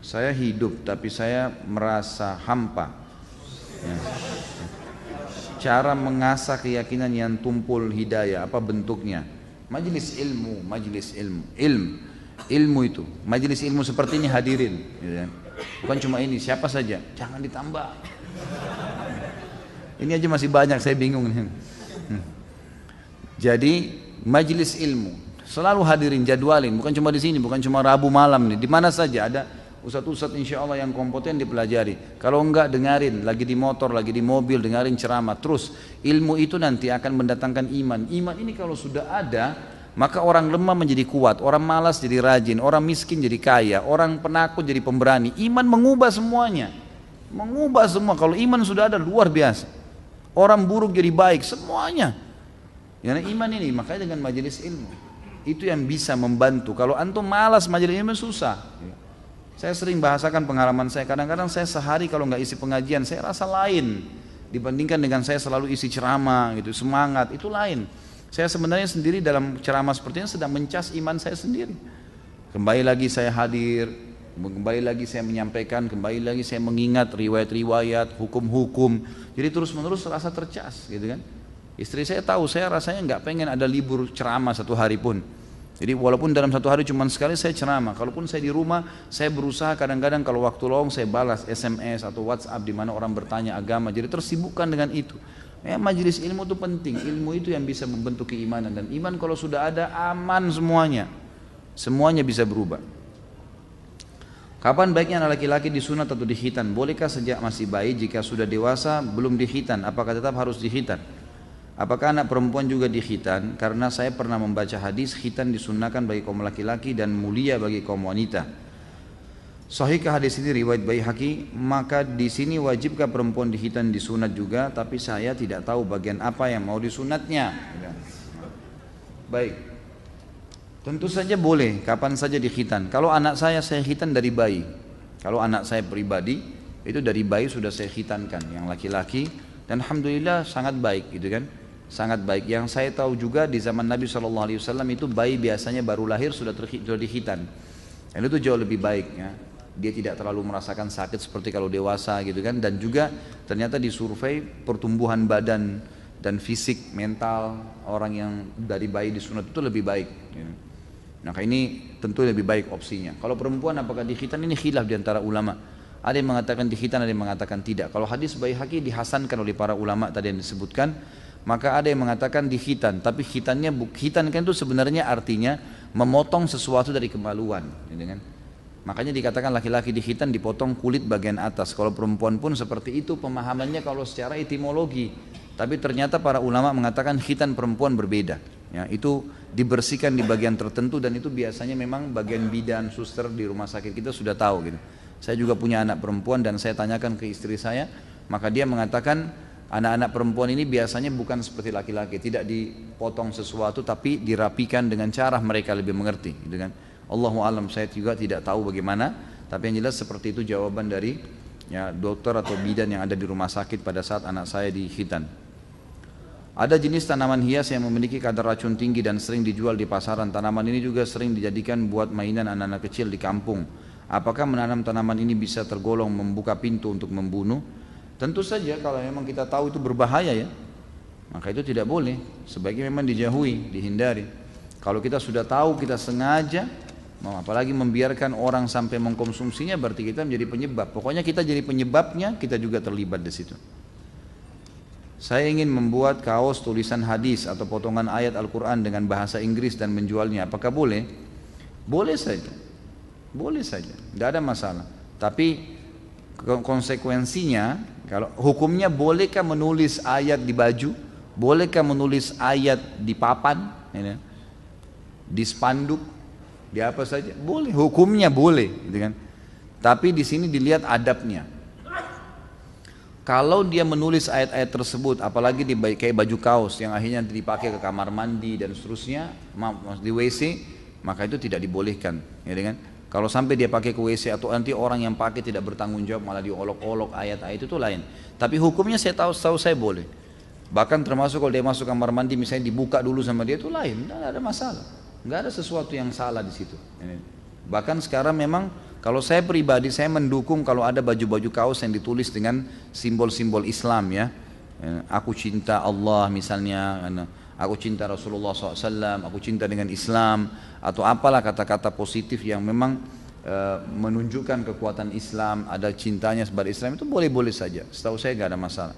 Saya hidup tapi saya merasa hampa. Ya. Cara mengasah keyakinan yang tumpul hidayah, apa bentuknya? Majelis ilmu, ilmu itu, majelis ilmu seperti ini hadirin, gitu kan? Bukan cuma ini, siapa saja, jangan ditambah. Ini aja masih banyak, saya bingung nih. Jadi majelis ilmu selalu hadirin, jadwalin, bukan cuma di sini, bukan cuma Rabu malam nih, di mana saja ada ustadz-ustadz insya Allah yang kompeten dipelajari. Kalau enggak dengarin, lagi di motor, lagi di mobil, dengarin ceramah. Terus ilmu itu nanti akan mendatangkan iman. Iman ini kalau sudah ada, maka orang lemah menjadi kuat, orang malas jadi rajin, orang miskin jadi kaya, orang penakut jadi pemberani. Iman mengubah semuanya, mengubah semua. Kalau iman sudah ada luar biasa. Orang buruk jadi baik, semuanya. Karena iman ini, makanya dengan majelis ilmu itu yang bisa membantu. Kalau antum malas majelis ilmu susah. Saya sering bahasakan pengalaman saya, kadang-kadang saya sehari kalau nggak isi pengajian, saya rasa lain dibandingkan dengan saya selalu isi ceramah gitu, semangat, itu lain. Saya sebenarnya sendiri dalam ceramah seperti ini sedang mencas iman saya sendiri. Kembali lagi saya hadir, kembali lagi saya menyampaikan, kembali lagi saya mengingat riwayat-riwayat, hukum-hukum, jadi terus-menerus rasa tercas gitu kan. Istri saya tahu, saya rasanya nggak pengen ada libur ceramah satu hari pun. Jadi walaupun dalam satu hari cuma sekali saya ceramah, kalaupun saya di rumah, saya berusaha kadang-kadang kalau waktu lowong saya balas SMS atau WhatsApp di mana orang bertanya agama, jadi tersibukkan dengan itu. Ya, majelis ilmu itu penting, ilmu itu yang bisa membentuk keimanan, dan iman kalau sudah ada aman semuanya, semuanya bisa berubah. Kapan baiknya anak laki-laki disunat atau dikhitan? Bolehkah sejak masih bayi, jika sudah dewasa belum dikhitan, apakah tetap harus dikhitan? Apakah anak perempuan juga dikhitan? Karena saya pernah membaca hadis khitan disunnahkan bagi kaum laki-laki dan mulia bagi kaum wanita. Sahihkah hadis ini riwayat Baihaqi? Maka di sini wajibkah perempuan dikhitan disunat juga? Tapi saya tidak tahu bagian apa yang mau disunatnya. Baik, tentu saja boleh kapan saja dikhitan. Kalau anak saya khitan dari bayi. Kalau anak saya pribadi itu dari bayi sudah saya khitankan yang laki-laki, dan alhamdulillah sangat baik gitu kan. Sangat baik. Yang saya tahu juga di zaman Nabi SAW itu bayi biasanya baru lahir sudah dikhitan. Dan itu jauh lebih baik ya. Dia tidak terlalu merasakan sakit seperti kalau dewasa gitu kan. Dan juga ternyata disurvei pertumbuhan badan dan fisik mental orang yang dari bayi disunat itu lebih baik ya. Nah ini tentu lebih baik opsinya. Kalau perempuan apakah dikhitan, ini khilaf di antara ulama. Ada yang mengatakan dikhitan, ada yang mengatakan tidak. Kalau hadis Baihaqi dihasankan oleh para ulama tadi yang disebutkan, maka ada yang mengatakan dikhitan, tapi khitan kan itu sebenarnya artinya memotong sesuatu dari kemaluan, gitu kan? Makanya dikatakan laki-laki dikhitan dipotong kulit bagian atas. Kalau perempuan pun seperti itu pemahamannya kalau secara etimologi. Tapi ternyata para ulama mengatakan khitan perempuan berbeda. Ya, itu dibersihkan di bagian tertentu, dan itu biasanya memang bagian bidan, suster di rumah sakit kita sudah tahu gitu. Saya juga punya anak perempuan dan saya tanyakan ke istri saya, maka dia mengatakan anak-anak perempuan ini biasanya bukan seperti laki-laki, tidak dipotong sesuatu tapi dirapikan dengan cara mereka lebih mengerti gitu kan. Allahu alam, saya juga tidak tahu bagaimana, tapi yang jelas seperti itu jawaban dari ya dokter atau bidan yang ada di rumah sakit pada saat anak saya dikhitan. Ada jenis tanaman hias yang memiliki kadar racun tinggi dan sering dijual di pasaran. Tanaman ini juga sering dijadikan buat mainan anak-anak kecil di kampung. Apakah menanam tanaman ini bisa tergolong membuka pintu untuk membunuh? Tentu saja kalau memang kita tahu itu berbahaya ya, maka itu tidak boleh, sebaiknya memang dijauhi, dihindari. Kalau kita sudah tahu, kita sengaja, apalagi membiarkan orang sampai mengkonsumsinya, berarti kita menjadi penyebab. Pokoknya kita jadi penyebabnya, kita juga terlibat di situ. Saya ingin membuat kaos tulisan hadis atau potongan ayat Al-Quran dengan bahasa Inggris dan menjualnya, apakah boleh? Boleh saja, boleh saja, tidak ada masalah. Tapi konsekuensinya, kalau hukumnya bolehkah menulis ayat di baju, bolehkah menulis ayat di papan, ya, di spanduk, di apa saja, boleh, hukumnya boleh, gitu kan. Tapi di sini dilihat adabnya. Kalau dia menulis ayat-ayat tersebut, apalagi di kayak baju kaos yang akhirnya dipakai ke kamar mandi dan seterusnya, di WC, maka itu tidak dibolehkan, ya kan. Kalau sampai dia pakai ke WC atau nanti orang yang pakai tidak bertanggung jawab malah diolok-olok ayat-ayat itu lain. Tapi hukumnya saya tahu saya boleh. Bahkan termasuk kalau dia masuk kamar mandi misalnya dibuka dulu sama dia itu lain, tidak ada masalah. Nggak ada sesuatu yang salah di situ. Bahkan sekarang memang Kalau saya pribadi, saya mendukung kalau ada baju-baju kaos yang ditulis dengan simbol-simbol Islam ya. Aku cinta Allah misalnya, aku cinta Rasulullah SAW, aku cinta dengan Islam, atau apalah kata-kata positif yang memang menunjukkan kekuatan Islam, ada cintanya kepada Islam, itu boleh-boleh saja. Setahu saya nggak ada masalah.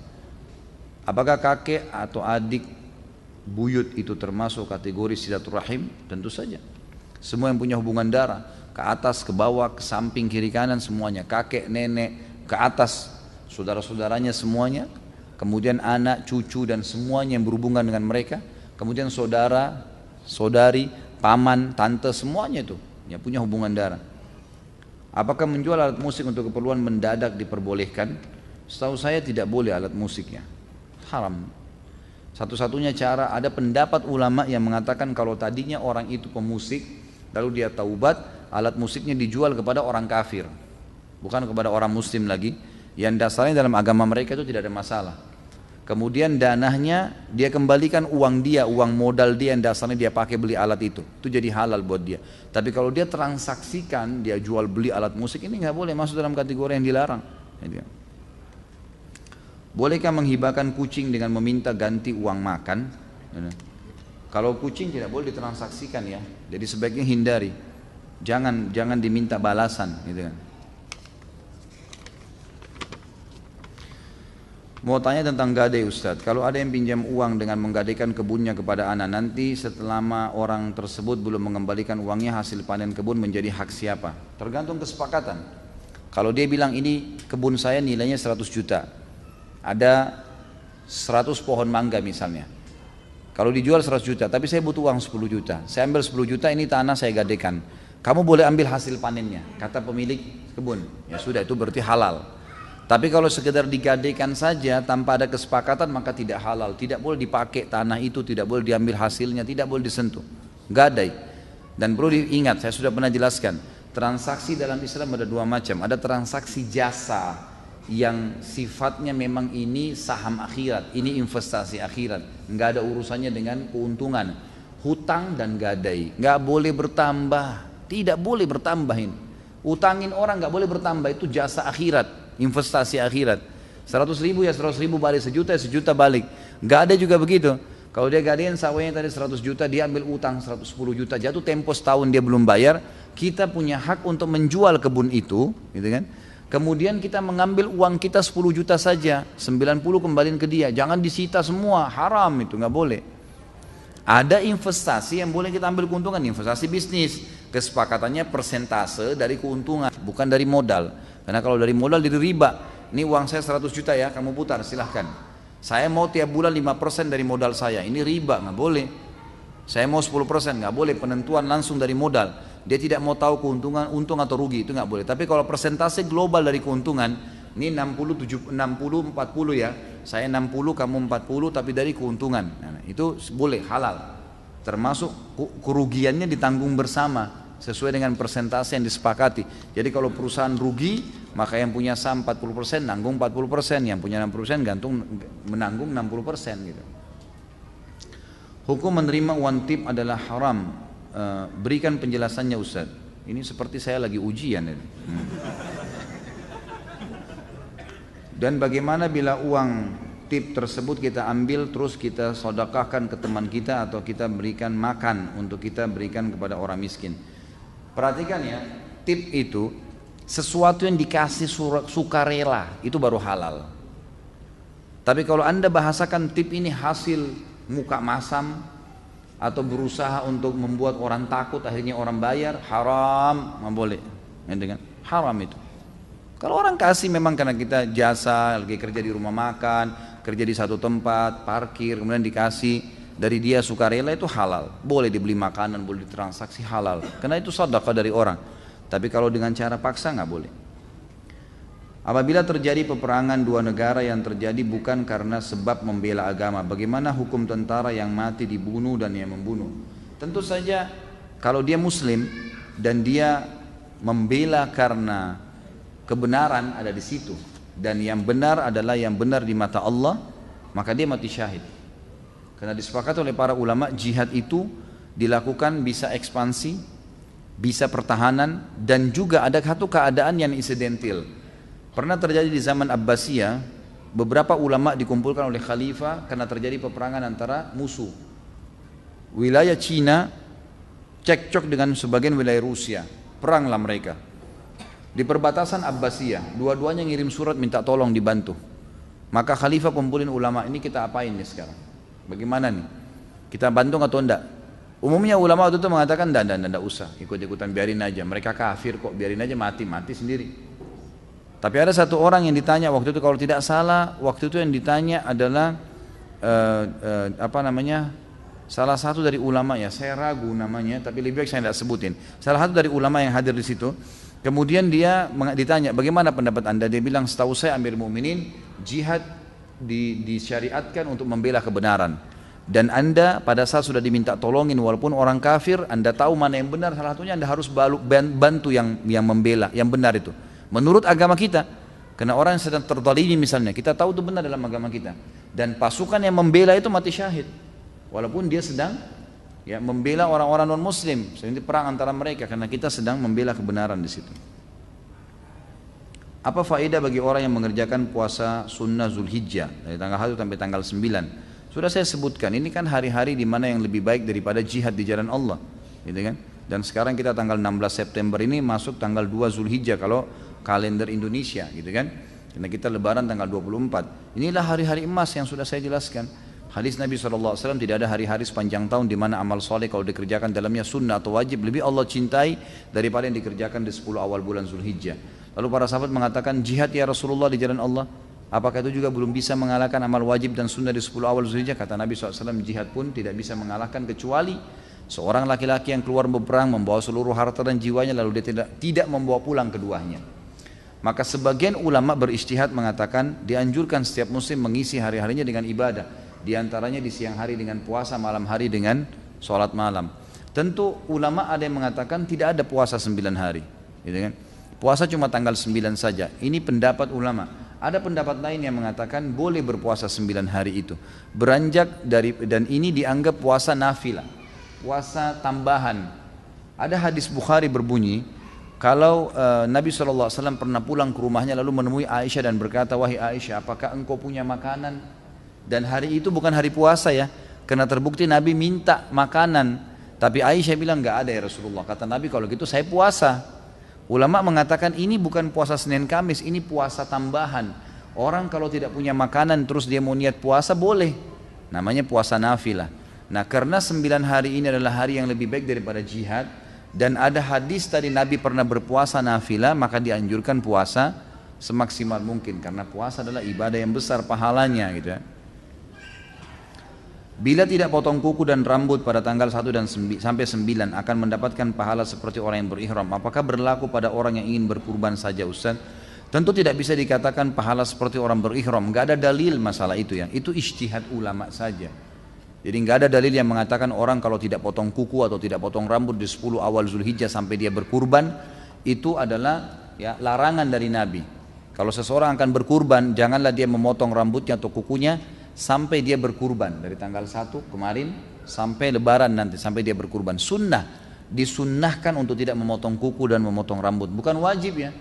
Apakah kakek atau adik buyut itu termasuk kategori silaturahim? Tentu saja. Semua yang punya hubungan darah, ke atas, ke bawah, ke samping, kiri kanan semuanya, kakek, nenek, ke atas, saudara-saudaranya semuanya, kemudian anak, cucu dan semuanya yang berhubungan dengan mereka, kemudian saudara, saudari, paman, tante, semuanya itu yang punya hubungan darah. Apakah menjual alat musik untuk keperluan mendadak diperbolehkan? Setahu saya tidak boleh alat musiknya, haram. Satu-satunya cara, ada pendapat ulama yang mengatakan kalau tadinya orang itu pemusik, lalu dia taubat, alat musiknya dijual kepada orang kafir, bukan kepada orang muslim lagi, yang dasarnya dalam agama mereka itu tidak ada masalah. Kemudian danahnya dia kembalikan uang dia, uang modal dia yang dasarnya dia pakai beli alat itu jadi halal buat dia. Tapi kalau dia transaksikan, dia jual beli alat musik, ini nggak boleh, masuk dalam kategori yang dilarang. Bolehkah menghibahkan kucing dengan meminta ganti uang makan? Kalau kucing tidak boleh ditransaksikan ya, jadi sebaiknya hindari, jangan diminta balasan, gitu kan. Mau tanya tentang gadai Ustadz, kalau ada yang pinjam uang dengan menggadaikan kebunnya kepada anak, nanti setelah orang tersebut belum mengembalikan uangnya, hasil panen kebun menjadi hak siapa? Tergantung kesepakatan. Kalau dia bilang ini kebun saya nilainya 100 juta, ada 100 pohon mangga misalnya, kalau dijual 100 juta, tapi saya butuh uang 10 juta, saya ambil 10 juta, ini tanah saya gadaikan, kamu boleh ambil hasil panennya, kata pemilik kebun, ya sudah, itu berarti halal. Tapi kalau sekedar digadaikan saja tanpa ada kesepakatan, maka tidak halal, tidak boleh dipakai tanah itu, tidak boleh diambil hasilnya, tidak boleh disentuh, gadai. Dan perlu diingat, saya sudah pernah jelaskan, transaksi dalam Islam ada dua macam, ada transaksi jasa yang sifatnya memang ini saham akhirat, ini investasi akhirat, nggak ada urusannya dengan keuntungan. Hutang dan gadai nggak boleh bertambah, tidak boleh bertambah ini. Utangin orang nggak boleh bertambah, itu jasa akhirat, investasi akhirat. 100 ribu ya 100 ribu balik, sejuta ya sejuta balik. Nggak ada juga begitu. Kalau dia gadein sawahnya tadi 100 juta, dia ambil utang 110 juta, jatuh tempo setahun dia belum bayar, kita punya hak untuk menjual kebun itu, gitu kan? Kemudian kita mengambil uang kita 10 juta saja, 90 kembaliin ke dia, jangan disita semua, haram itu, nggak boleh. Ada investasi yang boleh kita ambil keuntungan, investasi bisnis, kesepakatannya persentase dari keuntungan, bukan dari modal. Karena kalau dari modal jadi riba. Ini uang saya 100 juta ya, kamu putar silahkan. Saya mau tiap bulan 5% dari modal saya, ini riba, nggak boleh. Saya mau 10%, nggak boleh, penentuan langsung dari modal. Dia tidak mau tahu keuntungan, untung atau rugi, itu nggak boleh. Tapi kalau persentase global dari keuntungan, ini 60, 40 ya, saya 60, kamu 40, tapi dari keuntungan, nah, itu boleh, halal. Termasuk kerugiannya ditanggung bersama, sesuai dengan persentase yang disepakati. Jadi kalau perusahaan rugi, maka yang punya saham 40% nanggung 40%, yang punya 60% menanggung 60% gitu. Hukum menerima uang tip adalah haram. Berikan penjelasannya Ustaz. Ini seperti saya lagi ujian ini. Dan bagaimana bila uang tip tersebut kita ambil terus kita sedekahkan ke teman kita atau kita berikan makan untuk kita berikan kepada orang miskin. Perhatikan ya, tip itu sesuatu yang dikasih sukarela, itu baru halal. Tapi kalau Anda bahasakan tip ini hasil muka masam atau berusaha untuk membuat orang takut akhirnya orang bayar, haram, nggak boleh. Haram itu. Kalau orang kasih memang karena kita jasa, lagi kerja di rumah makan, kerja di satu tempat, parkir, kemudian dikasih dari dia sukarela, itu halal. Boleh dibeli makanan, boleh ditransaksi, halal. Karena itu sedekah dari orang. Tapi kalau dengan cara paksa nggak boleh. Apabila terjadi peperangan dua negara yang terjadi bukan karena sebab membela agama, bagaimana hukum tentara yang mati dibunuh dan yang membunuh? Tentu saja kalau dia muslim dan dia membela karena kebenaran ada di situ, dan yang benar adalah yang benar di mata Allah, maka dia mati syahid. Karena disepakati oleh para ulama, jihad itu dilakukan bisa ekspansi, bisa pertahanan, dan juga ada satu keadaan yang insidental. Pernah terjadi di zaman Abbasiyah, beberapa ulama dikumpulkan oleh khalifah karena terjadi peperangan antara musuh. Wilayah Cina cekcok dengan sebagian wilayah Rusia, peranglah mereka. Di perbatasan Abbasiyah, dua-duanya ngirim surat minta tolong dibantu. Maka khalifah kumpulin ulama, ini kita apain nih sekarang? Bagaimana nih? Kita bantu atau enggak? Umumnya ulama waktu itu mengatakan enggak usah, ikut-ikutan biarin aja. Mereka kafir kok, biarin aja mati sendiri. Tapi ada satu orang yang ditanya waktu itu, kalau tidak salah, waktu itu yang ditanya adalah salah satu dari ulama, ya saya ragu namanya, tapi lebih baik saya tidak sebutin. Salah satu dari ulama yang hadir di situ. Kemudian dia ditanya, bagaimana pendapat anda? Dia bilang, setahu saya Amir Mu'minin, jihad disyariatkan untuk membela kebenaran. Dan anda pada saat sudah diminta tolongin walaupun orang kafir, anda tahu mana yang benar, salah satunya anda harus bantu yang membela, yang benar itu. Menurut agama kita, karena orang yang sedang terzalimi misalnya, kita tahu itu benar dalam agama kita. Dan pasukan yang membela itu mati syahid. Walaupun dia sedang membela orang-orang non-muslim, sehingga perang antara mereka karena kita sedang membela kebenaran di situ. Apa faedah bagi orang yang mengerjakan puasa sunnah Zulhijjah dari tanggal 1 sampai tanggal 9? Sudah saya sebutkan, ini kan hari-hari di mana yang lebih baik daripada jihad di jalan Allah, gitu kan? Dan sekarang kita tanggal 16 September ini masuk tanggal 2 Zulhijjah kalau kalender Indonesia, gitu kan? Karena kita lebaran tanggal 24. Inilah hari-hari emas yang sudah saya jelaskan. Hadis Nabi SAW, tidak ada hari-hari sepanjang tahun di mana amal soleh kalau dikerjakan dalamnya sunnah atau wajib lebih Allah cintai daripada yang dikerjakan di 10 awal bulan Zulhijjah. Lalu para sahabat mengatakan, jihad ya Rasulullah di jalan Allah, apakah itu juga belum bisa mengalahkan amal wajib dan sunnah di 10 awal Zulhijjah? Kata Nabi SAW, jihad pun tidak bisa mengalahkan kecuali seorang laki-laki yang keluar berperang membawa seluruh harta dan jiwanya lalu dia tidak membawa pulang keduanya. Maka sebagian ulama berijtihad mengatakan dianjurkan setiap muslim mengisi hari-harinya dengan ibadah. Di antaranya di siang hari dengan puasa, malam hari dengan sholat malam. Tentu ulama ada yang mengatakan tidak ada puasa 9 hari, gitu kan? Puasa cuma tanggal 9 saja. Ini pendapat ulama. Ada pendapat lain yang mengatakan boleh berpuasa 9 hari itu. Beranjak dari, dan ini dianggap puasa nafilah, puasa tambahan. Ada hadis Bukhari berbunyi, kalau Nabi SAW pernah pulang ke rumahnya lalu menemui Aisyah dan berkata, wahai Aisyah, apakah engkau punya makanan? Dan hari itu bukan hari puasa ya, karena terbukti Nabi minta makanan. Tapi Aisyah bilang, enggak ada ya Rasulullah. Kata Nabi, kalau gitu saya puasa. Ulama mengatakan ini bukan puasa Senin Kamis, ini puasa tambahan. Orang kalau tidak punya makanan terus dia mau niat puasa boleh. Namanya puasa nafilah. Nah karena 9 hari ini adalah hari yang lebih baik daripada jihad, dan ada hadis tadi Nabi pernah berpuasa nafilah, maka dianjurkan puasa semaksimal mungkin. Karena puasa adalah ibadah yang besar pahalanya gitu ya. Bila tidak potong kuku dan rambut pada tanggal 1 dan sampai 9 akan mendapatkan pahala seperti orang yang berihram. Apakah berlaku pada orang yang ingin berkurban saja Ustaz? Tentu tidak bisa dikatakan pahala seperti orang berihram. Enggak ada dalil masalah itu ya. Itu ijtihad ulama saja. Jadi enggak ada dalil yang mengatakan orang kalau tidak potong kuku atau tidak potong rambut di 10 awal Zulhijjah sampai dia berkurban, itu adalah ya larangan dari Nabi. Kalau seseorang akan berkurban, janganlah dia memotong rambutnya atau kukunya sampai dia berkurban, dari tanggal 1 kemarin sampai lebaran nanti, sampai dia berkurban. Sunnah, disunnahkan untuk tidak memotong kuku dan memotong rambut, bukan wajib ya.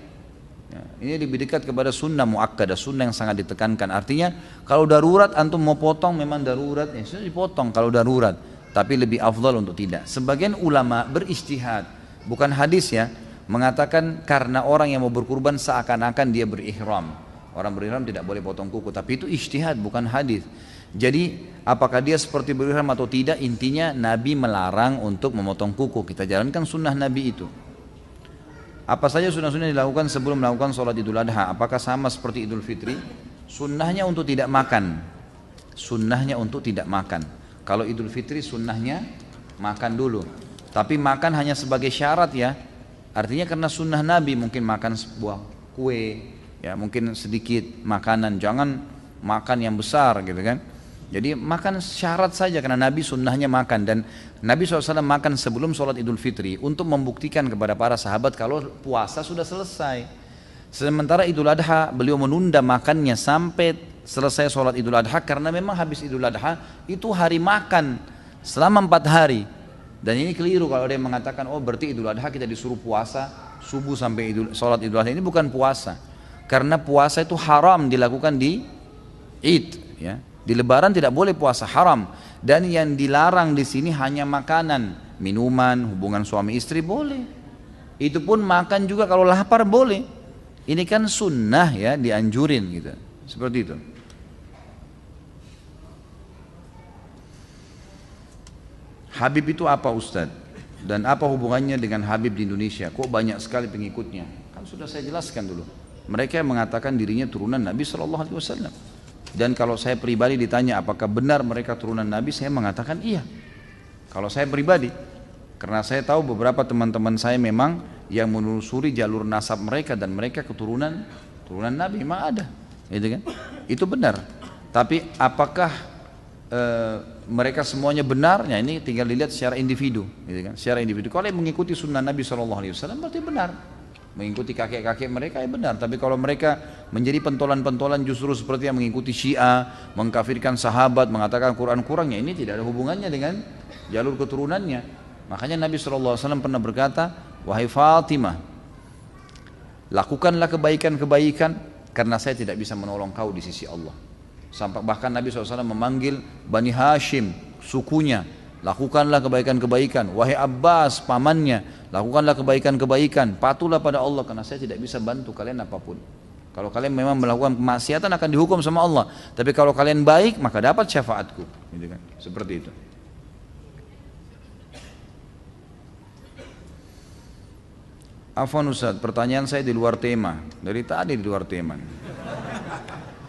Ini lebih dekat kepada sunnah muakkadah, sunnah yang sangat ditekankan. Artinya kalau darurat antum mau potong memang darurat, ya sudah dipotong kalau darurat, tapi lebih afdal untuk tidak. Sebagian ulama berijtihad, bukan hadis ya, mengatakan karena orang yang mau berkurban seakan-akan dia berihram. Orang berihram tidak boleh potong kuku, tapi itu ijtihad bukan hadis. Jadi apakah dia seperti berihram atau tidak, intinya Nabi melarang untuk memotong kuku. Kita jalankan sunnah Nabi itu. Apa saja sunnah-sunnah dilakukan sebelum melakukan sholat Idul Adha? Apakah sama seperti Idul Fitri? Sunnahnya untuk tidak makan. Sunnahnya untuk tidak makan. Kalau Idul Fitri sunnahnya makan dulu. Tapi makan hanya sebagai syarat ya. Artinya karena sunnah Nabi mungkin makan sebuah kue, ya mungkin sedikit makanan, jangan makan yang besar gitu kan. Jadi makan syarat saja karena Nabi sunnahnya makan, dan Nabi SAW makan sebelum sholat Idul Fitri untuk membuktikan kepada para sahabat kalau puasa sudah selesai. Sementara Idul Adha beliau menunda makannya sampai selesai sholat Idul Adha karena memang habis Idul Adha itu hari makan selama 4 hari. Dan ini keliru kalau ada yang mengatakan, oh berarti Idul Adha kita disuruh puasa subuh sampai sholat Idul Adha. Ini bukan puasa, karena puasa itu haram dilakukan di Id, ya. Di Lebaran tidak boleh puasa, haram. Dan yang dilarang di sini hanya makanan, minuman, hubungan suami istri boleh. Itu pun makan juga kalau lapar boleh. Ini kan sunnah, ya, dianjurin gitu. Seperti itu. Habib itu apa Ustadz? Dan apa hubungannya dengan Habib di Indonesia? Kok banyak sekali pengikutnya? Kan sudah saya jelaskan dulu. Mereka yang mengatakan dirinya turunan Nabi SAW. Dan kalau saya pribadi ditanya apakah benar mereka turunan Nabi, saya mengatakan iya. Kalau saya pribadi, karena saya tahu beberapa teman-teman saya memang yang menelusuri jalur nasab mereka dan mereka keturunan Nabi memang ada, gitu kan? Itu benar. Tapi apakah mereka semuanya benar? Ya ini tinggal dilihat secara individu, gitu kan? Secara individu. Kalau yang mengikuti sunnah Nabi SAW berarti benar. Mengikuti kakek-kakek mereka ya benar. Tapi kalau mereka menjadi pentolan-pentolan justru seperti yang mengikuti Syiah, mengkafirkan sahabat, mengatakan Quran kurang, ya ini tidak ada hubungannya dengan jalur keturunannya. Makanya Nabi SAW pernah berkata, wahai Fatimah, lakukanlah kebaikan-kebaikan karena saya tidak bisa menolong kau di sisi Allah. Sampai bahkan Nabi SAW memanggil Bani Hashim, sukunya, lakukanlah kebaikan-kebaikan. Wahai Abbas, pamannya, lakukanlah kebaikan-kebaikan. Patuhlah pada Allah karena saya tidak bisa bantu kalian apapun. Kalau kalian memang melakukan kemaksiatan akan dihukum sama Allah. Tapi kalau kalian baik maka dapat syafaatku. Gitu kan? Seperti itu. Afwan Ustaz, pertanyaan saya di luar tema. Dari tadi di luar tema.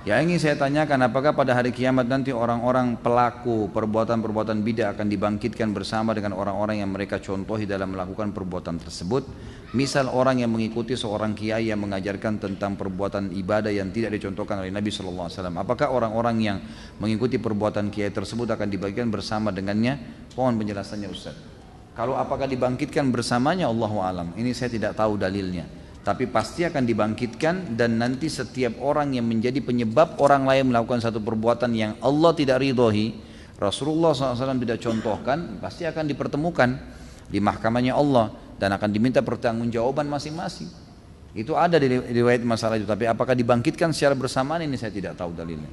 Ya ingin saya tanyakan, apakah pada hari kiamat nanti orang-orang pelaku perbuatan-perbuatan bidah akan dibangkitkan bersama dengan orang-orang yang mereka contohi dalam melakukan perbuatan tersebut? Misal orang yang mengikuti seorang kiai yang mengajarkan tentang perbuatan ibadah yang tidak dicontohkan oleh Nabi SAW. Apakah orang-orang yang mengikuti perbuatan kiai tersebut akan dibangkitkan bersama dengannya? Mohon penjelasannya Ustaz. Kalau apakah dibangkitkan bersamanya, Allahu a'lam. Ini saya tidak tahu dalilnya. Tapi pasti akan dibangkitkan dan nanti setiap orang yang menjadi penyebab orang lain melakukan satu perbuatan yang Allah tidak ridhoi, Rasulullah SAW tidak contohkan, pasti akan dipertemukan di mahkamahnya Allah dan akan diminta pertanggungjawaban masing-masing. Itu ada di riwayat masalah itu, tapi apakah dibangkitkan secara bersamaan ini saya tidak tahu dalilnya.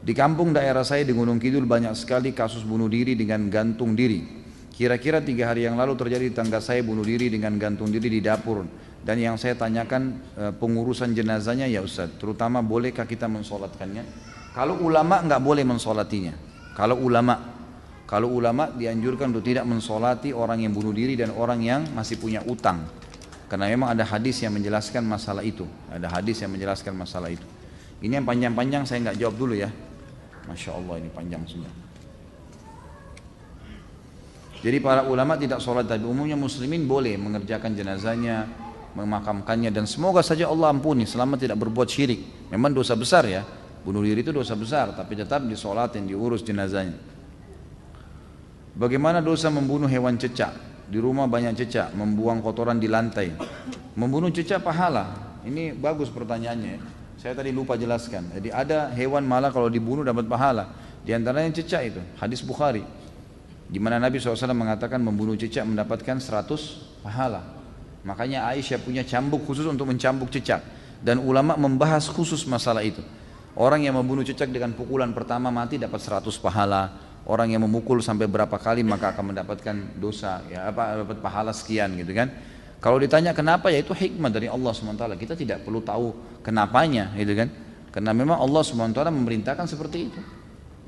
Di kampung daerah saya di Gunung Kidul banyak sekali kasus bunuh diri dengan gantung diri. Kira-kira 3 hari yang lalu terjadi di tangga saya bunuh diri dengan gantung diri di dapur. Dan yang saya tanyakan pengurusan jenazahnya ya Ustaz, terutama bolehkah kita mensolatkannya? Kalau ulama nggak boleh mensolatinya. Kalau ulama dianjurkan untuk tidak mensolati orang yang bunuh diri dan orang yang masih punya utang. Karena memang ada hadis yang menjelaskan masalah itu. Ini yang panjang-panjang saya nggak jawab dulu ya. Masya Allah ini panjang sudah. Jadi para ulama tidak sholat, tapi umumnya muslimin boleh mengerjakan jenazahnya, memakamkannya, dan semoga saja Allah ampuni selama tidak berbuat syirik. Memang dosa besar ya, bunuh diri itu dosa besar, tapi tetap disolatin, diurus jenazahnya. Bagaimana dosa membunuh hewan cecak? Di rumah banyak cecak, membuang kotoran di lantai. Membunuh cecak pahala. Ini bagus pertanyaannya. Saya tadi lupa jelaskan. Jadi ada hewan malah kalau dibunuh dapat pahala. Di antaranya cecak itu, hadis Bukhari. Di mana Nabi SAW mengatakan membunuh cecak mendapatkan 100 pahala. Makanya Aisyah punya cambuk khusus untuk mencambuk cecak. Dan ulama membahas khusus masalah itu. Orang yang membunuh cecak dengan pukulan pertama mati dapat 100 pahala. Orang yang memukul sampai berapa kali maka akan mendapatkan dosa, ya dapat pahala sekian gitu kan. Kalau ditanya kenapa, ya itu hikmah dari Allah SWT. Kita tidak perlu tahu kenapanya gitu kan. Karena memang Allah SWT memerintahkan seperti itu.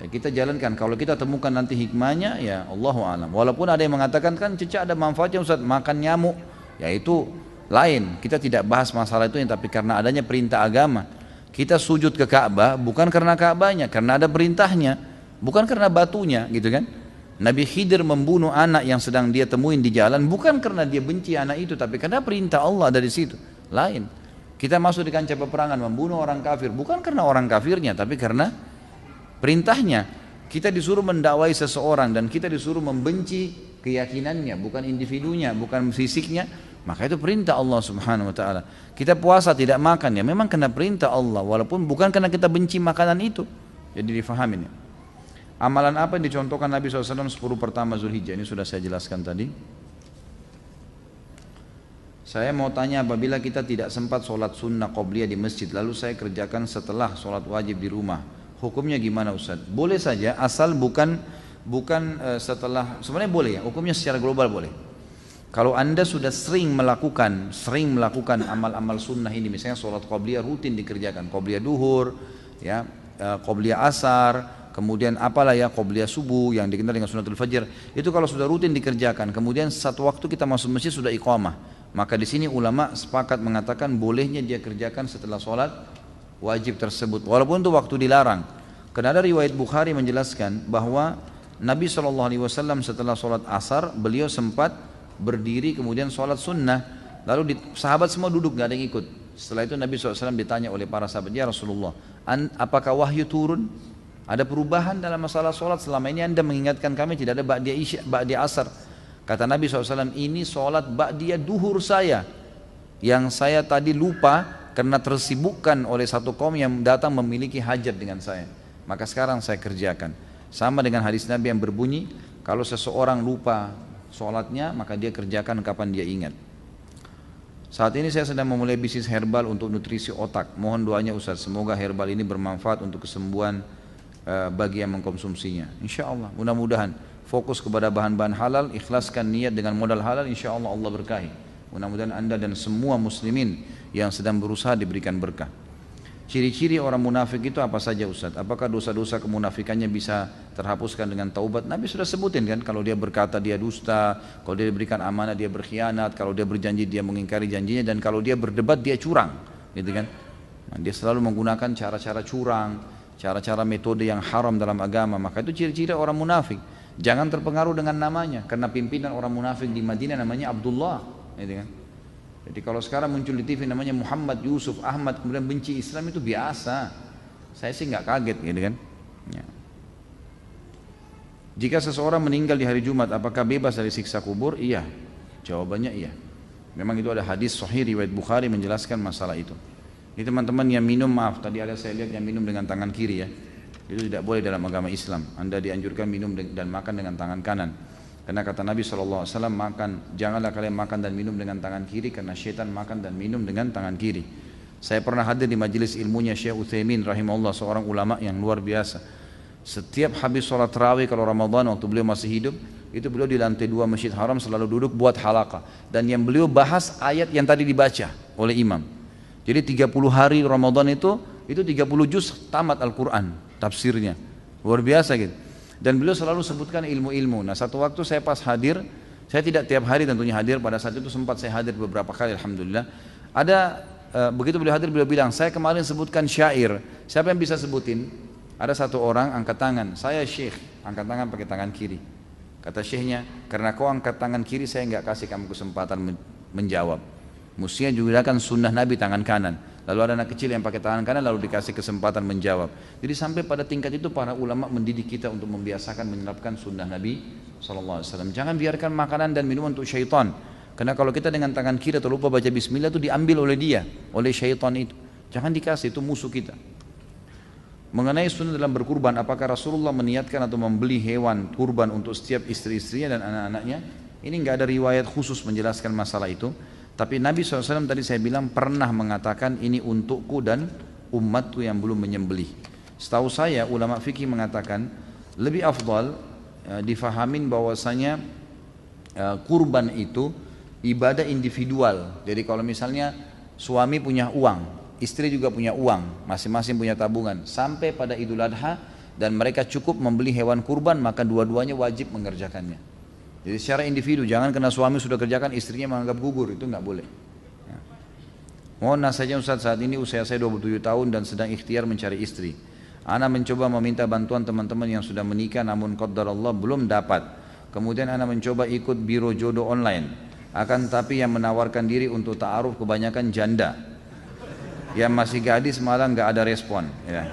Ya, kita jalankan. Kalau kita temukan nanti hikmahnya, ya Allahu a'lam. Walaupun ada yang mengatakan kan cecak ada manfaatnya Ustaz, makan nyamuk, ya itu lain. Kita tidak bahas masalah itu, tapi karena adanya perintah agama. Kita sujud ke Ka'bah bukan karena Ka'bahnya, karena ada perintahnya, bukan karena batunya, gitu kan? Nabi Khidir membunuh anak yang sedang dia temuin di jalan bukan karena dia benci anak itu, tapi karena perintah Allah dari situ. Lain. Kita masuk di kancah peperangan membunuh orang kafir bukan karena orang kafirnya, tapi karena perintahnya. Kita disuruh mendakwai seseorang dan kita disuruh membenci keyakinannya, bukan individunya, bukan fisiknya. Maka itu perintah Allah Subhanahu wa taala. Kita puasa tidak makan ya memang kena perintah Allah, walaupun bukan karena kita benci makanan itu. Jadi difahamin ya. Amalan apa yang dicontohkan Nabi SAW 10 pertama Zulhijjah? Ini sudah saya jelaskan tadi. Saya mau tanya, apabila kita tidak sempat sholat sunnah qobliyah di masjid, lalu saya kerjakan setelah sholat wajib di rumah, hukumnya gimana Ustaz? Boleh saja, asal bukan setelah, sebenarnya boleh ya, hukumnya secara global boleh. Kalau anda sudah sering melakukan amal-amal sunnah ini, misalnya sholat qobliyah rutin dikerjakan, qobliyah duhur, ya, qobliyah asar, kemudian apalah ya, qobliyah subuh yang dikenal dengan sunnatul fajr, itu kalau sudah rutin dikerjakan, kemudian satu waktu kita masuk masjid sudah iqamah, maka di sini ulama sepakat mengatakan bolehnya dia kerjakan setelah sholat wajib tersebut, walaupun itu waktu dilarang. Karena ada riwayat Bukhari menjelaskan bahwa Nabi SAW setelah sholat asar beliau sempat berdiri kemudian sholat sunnah, lalu sahabat semua duduk, gak ada yang ikut. Setelah itu Nabi SAW ditanya oleh para sahabat, ya Rasulullah, apakah wahyu turun? Ada perubahan dalam masalah sholat? Selama ini anda mengingatkan kami tidak ada ba'diyah isya, ba'diyah asar. Kata Nabi SAW, ini sholat ba'diyah duhur saya, yang saya tadi lupa karena tersibukkan oleh satu kaum yang datang memiliki hajat dengan saya, maka sekarang saya kerjakan. Sama dengan hadis Nabi yang berbunyi, kalau seseorang lupa sholatnya, maka dia kerjakan kapan dia ingat. Saat ini saya sedang memulai bisnis herbal untuk nutrisi otak. Mohon doanya Ustaz, semoga herbal ini bermanfaat untuk kesembuhan bagi yang mengkonsumsinya. Insya Allah, mudah-mudahan fokus kepada bahan-bahan halal, ikhlaskan niat dengan modal halal, insya Allah Allah berkahi. Mudah-mudahan anda dan semua muslimin yang sedang berusaha diberikan berkah. Ciri-ciri orang munafik itu apa saja Ustaz? Apakah dosa-dosa kemunafikannya bisa terhapuskan dengan taubat? Nabi sudah sebutin kan, kalau dia berkata dia dusta, kalau dia diberikan amanah dia berkhianat, kalau dia berjanji dia mengingkari janjinya, dan kalau dia berdebat dia curang, gitu kan? Nah, dia selalu menggunakan cara-cara curang, cara-cara metode yang haram dalam agama, maka itu ciri-ciri orang munafik. Jangan terpengaruh dengan namanya, karena pimpinan orang munafik di Madinah namanya Abdullah, gitu kan? Jadi kalau sekarang muncul di TV namanya Muhammad, Yusuf, Ahmad, kemudian benci Islam, itu biasa. Saya sih nggak kaget, gitu kan? Ya. Jika seseorang meninggal di hari Jumat, apakah bebas dari siksa kubur? Iya, jawabannya iya. Memang itu ada hadis sahih riwayat Bukhari menjelaskan masalah itu. Ini teman-teman yang minum, maaf tadi ada saya lihat yang minum dengan tangan kiri ya, itu tidak boleh dalam agama Islam. Anda dianjurkan minum dan makan dengan tangan kanan, karena kata Nabi SAW, janganlah kalian makan dan minum dengan tangan kiri, karena syaitan makan dan minum dengan tangan kiri. Saya pernah hadir di majelis ilmunya Syekh Utsaimin rahimahullah, seorang ulama yang luar biasa. Setiap habis sholat tarawih kalau Ramadan waktu beliau masih hidup, itu beliau di lantai 2 Masjid Haram selalu duduk buat halaqah, dan yang beliau bahas ayat yang tadi dibaca oleh imam. Jadi 30 hari Ramadan itu 30 juz tamat Al-Quran tafsirnya, luar biasa gitu. Dan beliau selalu sebutkan ilmu-ilmu. Nah satu waktu saya pas hadir, saya tidak tiap hari tentunya hadir, pada saat itu sempat saya hadir beberapa kali alhamdulillah. Begitu beliau hadir, beliau bilang, saya kemarin sebutkan syair, siapa yang bisa sebutin? Ada satu orang angkat tangan, saya syekh, angkat tangan pakai tangan kiri. Kata syekhnya, karena kau angkat tangan kiri saya nggak kasih kamu kesempatan menjawab. Mestinya juga kan sunnah Nabi tangan kanan. Lalu ada anak kecil yang pakai tangan kanan lalu dikasih kesempatan menjawab. Jadi sampai pada tingkat itu para ulama mendidik kita untuk membiasakan menerapkan sunnah Nabi SAW. Jangan biarkan makanan dan minuman untuk syaitan. Karena kalau kita dengan tangan kiri atau lupa baca bismillah itu diambil oleh dia, oleh syaitan itu. Jangan dikasih, itu musuh kita. Mengenai sunnah dalam berkurban, apakah Rasulullah meniatkan atau membeli hewan kurban untuk setiap istri-istrinya dan anak-anaknya? Ini enggak ada riwayat khusus menjelaskan masalah itu. Tapi Nabi SAW tadi saya bilang pernah mengatakan ini untukku dan umatku yang belum menyembelih. Setahu saya ulama fikih mengatakan lebih afdal difahamin bahwasanya kurban itu ibadah individual. Jadi kalau misalnya suami punya uang, istri juga punya uang, masing-masing punya tabungan, sampai pada Idul Adha dan mereka cukup membeli hewan kurban, maka dua-duanya wajib mengerjakannya. Jadi secara individu, jangan karena suami sudah kerjakan istrinya menganggap gugur, itu nggak boleh. Ya. Mohon nasihatnya Ustaz, saat ini usia saya 27 tahun dan sedang ikhtiar mencari istri. Ana mencoba meminta bantuan teman-teman yang sudah menikah namun qadarullah belum dapat. Kemudian ana mencoba ikut biro jodoh online. Akan tapi yang menawarkan diri untuk ta'aruf kebanyakan janda. Yang masih gadis malah nggak ada respon. Ya.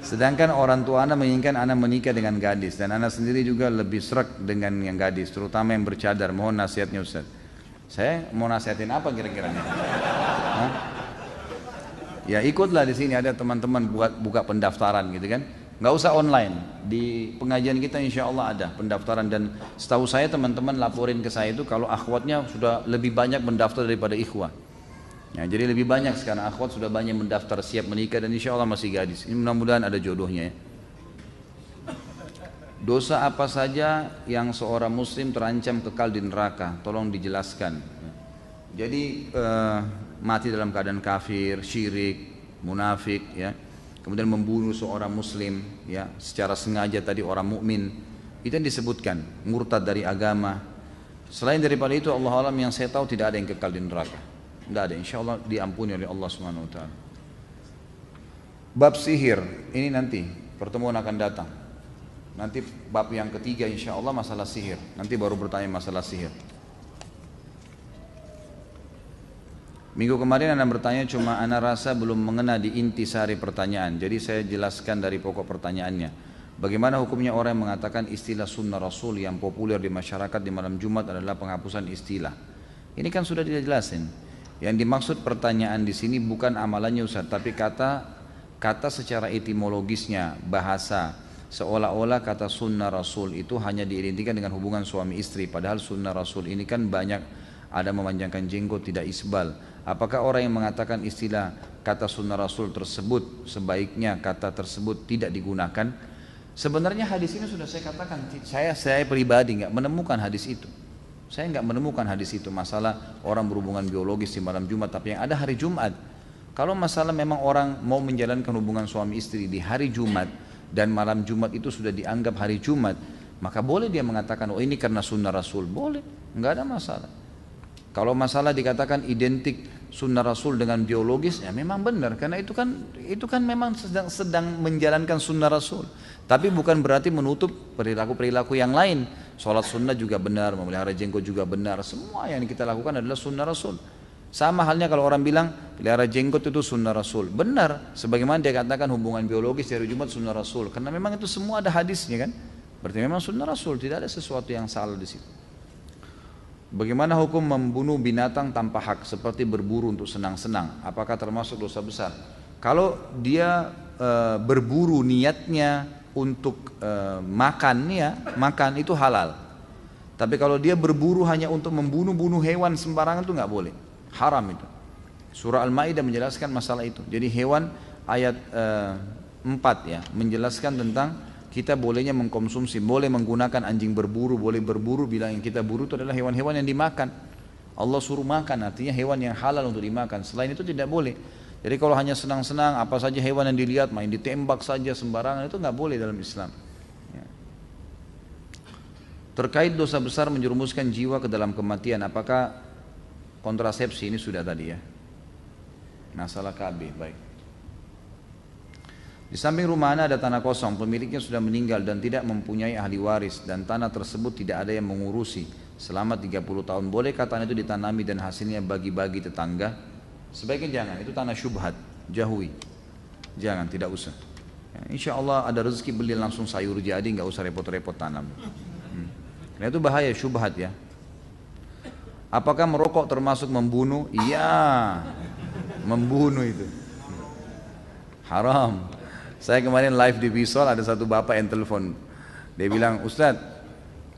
Sedangkan orang tua anak menginginkan anak menikah dengan gadis, dan anak sendiri juga lebih srek dengan yang gadis, terutama yang bercadar. Mohon nasihatnya Ustaz. Saya mau nasihatin apa kira-kira? Ya ikutlah, di sini ada teman-teman buka pendaftaran gitu kan. Nggak usah online, di pengajian kita insya Allah ada pendaftaran, dan setahu saya teman-teman laporin ke saya itu kalau akhwatnya sudah lebih banyak mendaftar daripada ikhwah. Ya, jadi lebih banyak sekarang akhwat sudah banyak mendaftar siap menikah, dan insya Allah masih gadis. Ini mudah-mudahan ada jodohnya ya. Dosa apa saja yang seorang muslim terancam kekal di neraka? Tolong dijelaskan. Jadi mati dalam keadaan kafir, syirik, munafik ya. Kemudian membunuh seorang muslim ya secara sengaja tadi orang mukmin, itu yang disebutkan murtad dari agama. Selain daripada itu Allah alam yang saya tahu tidak ada yang kekal di neraka. Tidak ada, insya Allah diampuni oleh Allah Subhanahu Wa Taala. Bab sihir ini nanti pertemuan akan datang. Nanti bab yang ketiga insya Allah masalah sihir. Nanti baru bertanya masalah sihir. Minggu kemarin Anda bertanya cuma Anda rasa belum mengena di intisari pertanyaan. Jadi saya jelaskan dari pokok pertanyaannya. Bagaimana hukumnya orang yang mengatakan istilah sunnah Rasul yang populer di masyarakat di malam Jumat adalah penghapusan istilah. Ini kan sudah dijelasin. Yang dimaksud pertanyaan di sini bukan amalannya Ustaz, tapi kata secara etimologisnya, bahasa. Seolah-olah kata sunnah Rasul itu hanya diidentikan dengan hubungan suami istri. Padahal sunnah Rasul ini kan banyak, ada memanjangkan jenggot, tidak isbal. Apakah orang yang mengatakan istilah kata sunnah Rasul tersebut sebaiknya kata tersebut tidak digunakan? Sebenarnya hadis ini sudah saya katakan, saya pribadi nggak menemukan hadis itu. Saya nggak menemukan hadis itu masalah orang berhubungan biologis di malam Jumat, tapi yang ada hari Jumat. Kalau masalah memang orang mau menjalankan hubungan suami istri di hari Jumat dan malam Jumat itu sudah dianggap hari Jumat, maka boleh dia mengatakan oh ini karena sunnah Rasul, boleh, nggak ada masalah. Kalau masalah dikatakan identik sunnah Rasul dengan biologis, ya memang benar, karena itu kan memang sedang menjalankan sunnah Rasul. Tapi bukan berarti menutup perilaku-perilaku yang lain. Sholat sunnah juga benar, memelihara jenggot juga benar. Semua yang kita lakukan adalah sunnah Rasul. Sama halnya kalau orang bilang pelihara jenggot itu sunnah Rasul, benar. Sebagaimana dia katakan hubungan biologis dari Jumat sunnah Rasul, karena memang itu semua ada hadisnya kan. Berarti memang sunnah Rasul, tidak ada sesuatu yang salah di situ. Bagaimana hukum membunuh binatang tanpa hak seperti berburu untuk senang-senang? Apakah termasuk dosa besar? Kalau dia berburu niatnya untuk makan itu halal. Tapi kalau dia berburu hanya untuk membunuh hewan sembarangan itu nggak boleh, haram itu. Surah Al-Maidah menjelaskan masalah itu. Jadi hewan ayat 4 ya menjelaskan tentang kita bolehnya mengkonsumsi, boleh menggunakan anjing berburu, boleh berburu bila yang kita buru itu adalah hewan-hewan yang dimakan. Allah suruh makan, artinya hewan yang halal untuk dimakan. Selain itu tidak boleh. Jadi kalau hanya senang-senang apa saja hewan yang dilihat, main ditembak saja sembarangan, itu nggak boleh dalam Islam. Ya. Terkait dosa besar menjerumuskan jiwa ke dalam kematian, apakah kontrasepsi ini sudah tadi ya? Masalah KB, baik. Di samping rumah Anda ada tanah kosong, pemiliknya sudah meninggal dan tidak mempunyai ahli waris, dan tanah tersebut tidak ada yang mengurusi selama 30 tahun. Bolehkah tanah itu ditanami dan hasilnya bagi-bagi tetangga? Sebaiknya jangan, itu tanah syubhat, jauhi. Jangan, tidak usah. Ya, insya Allah ada rezeki beli langsung sayur jadi, nggak usah repot-repot tanam. Karena itu bahaya, syubhat ya. Apakah merokok termasuk membunuh? Iya, membunuh itu haram. Saya kemarin live di Visual, ada satu bapak yang telepon. Dia bilang, Ustadz,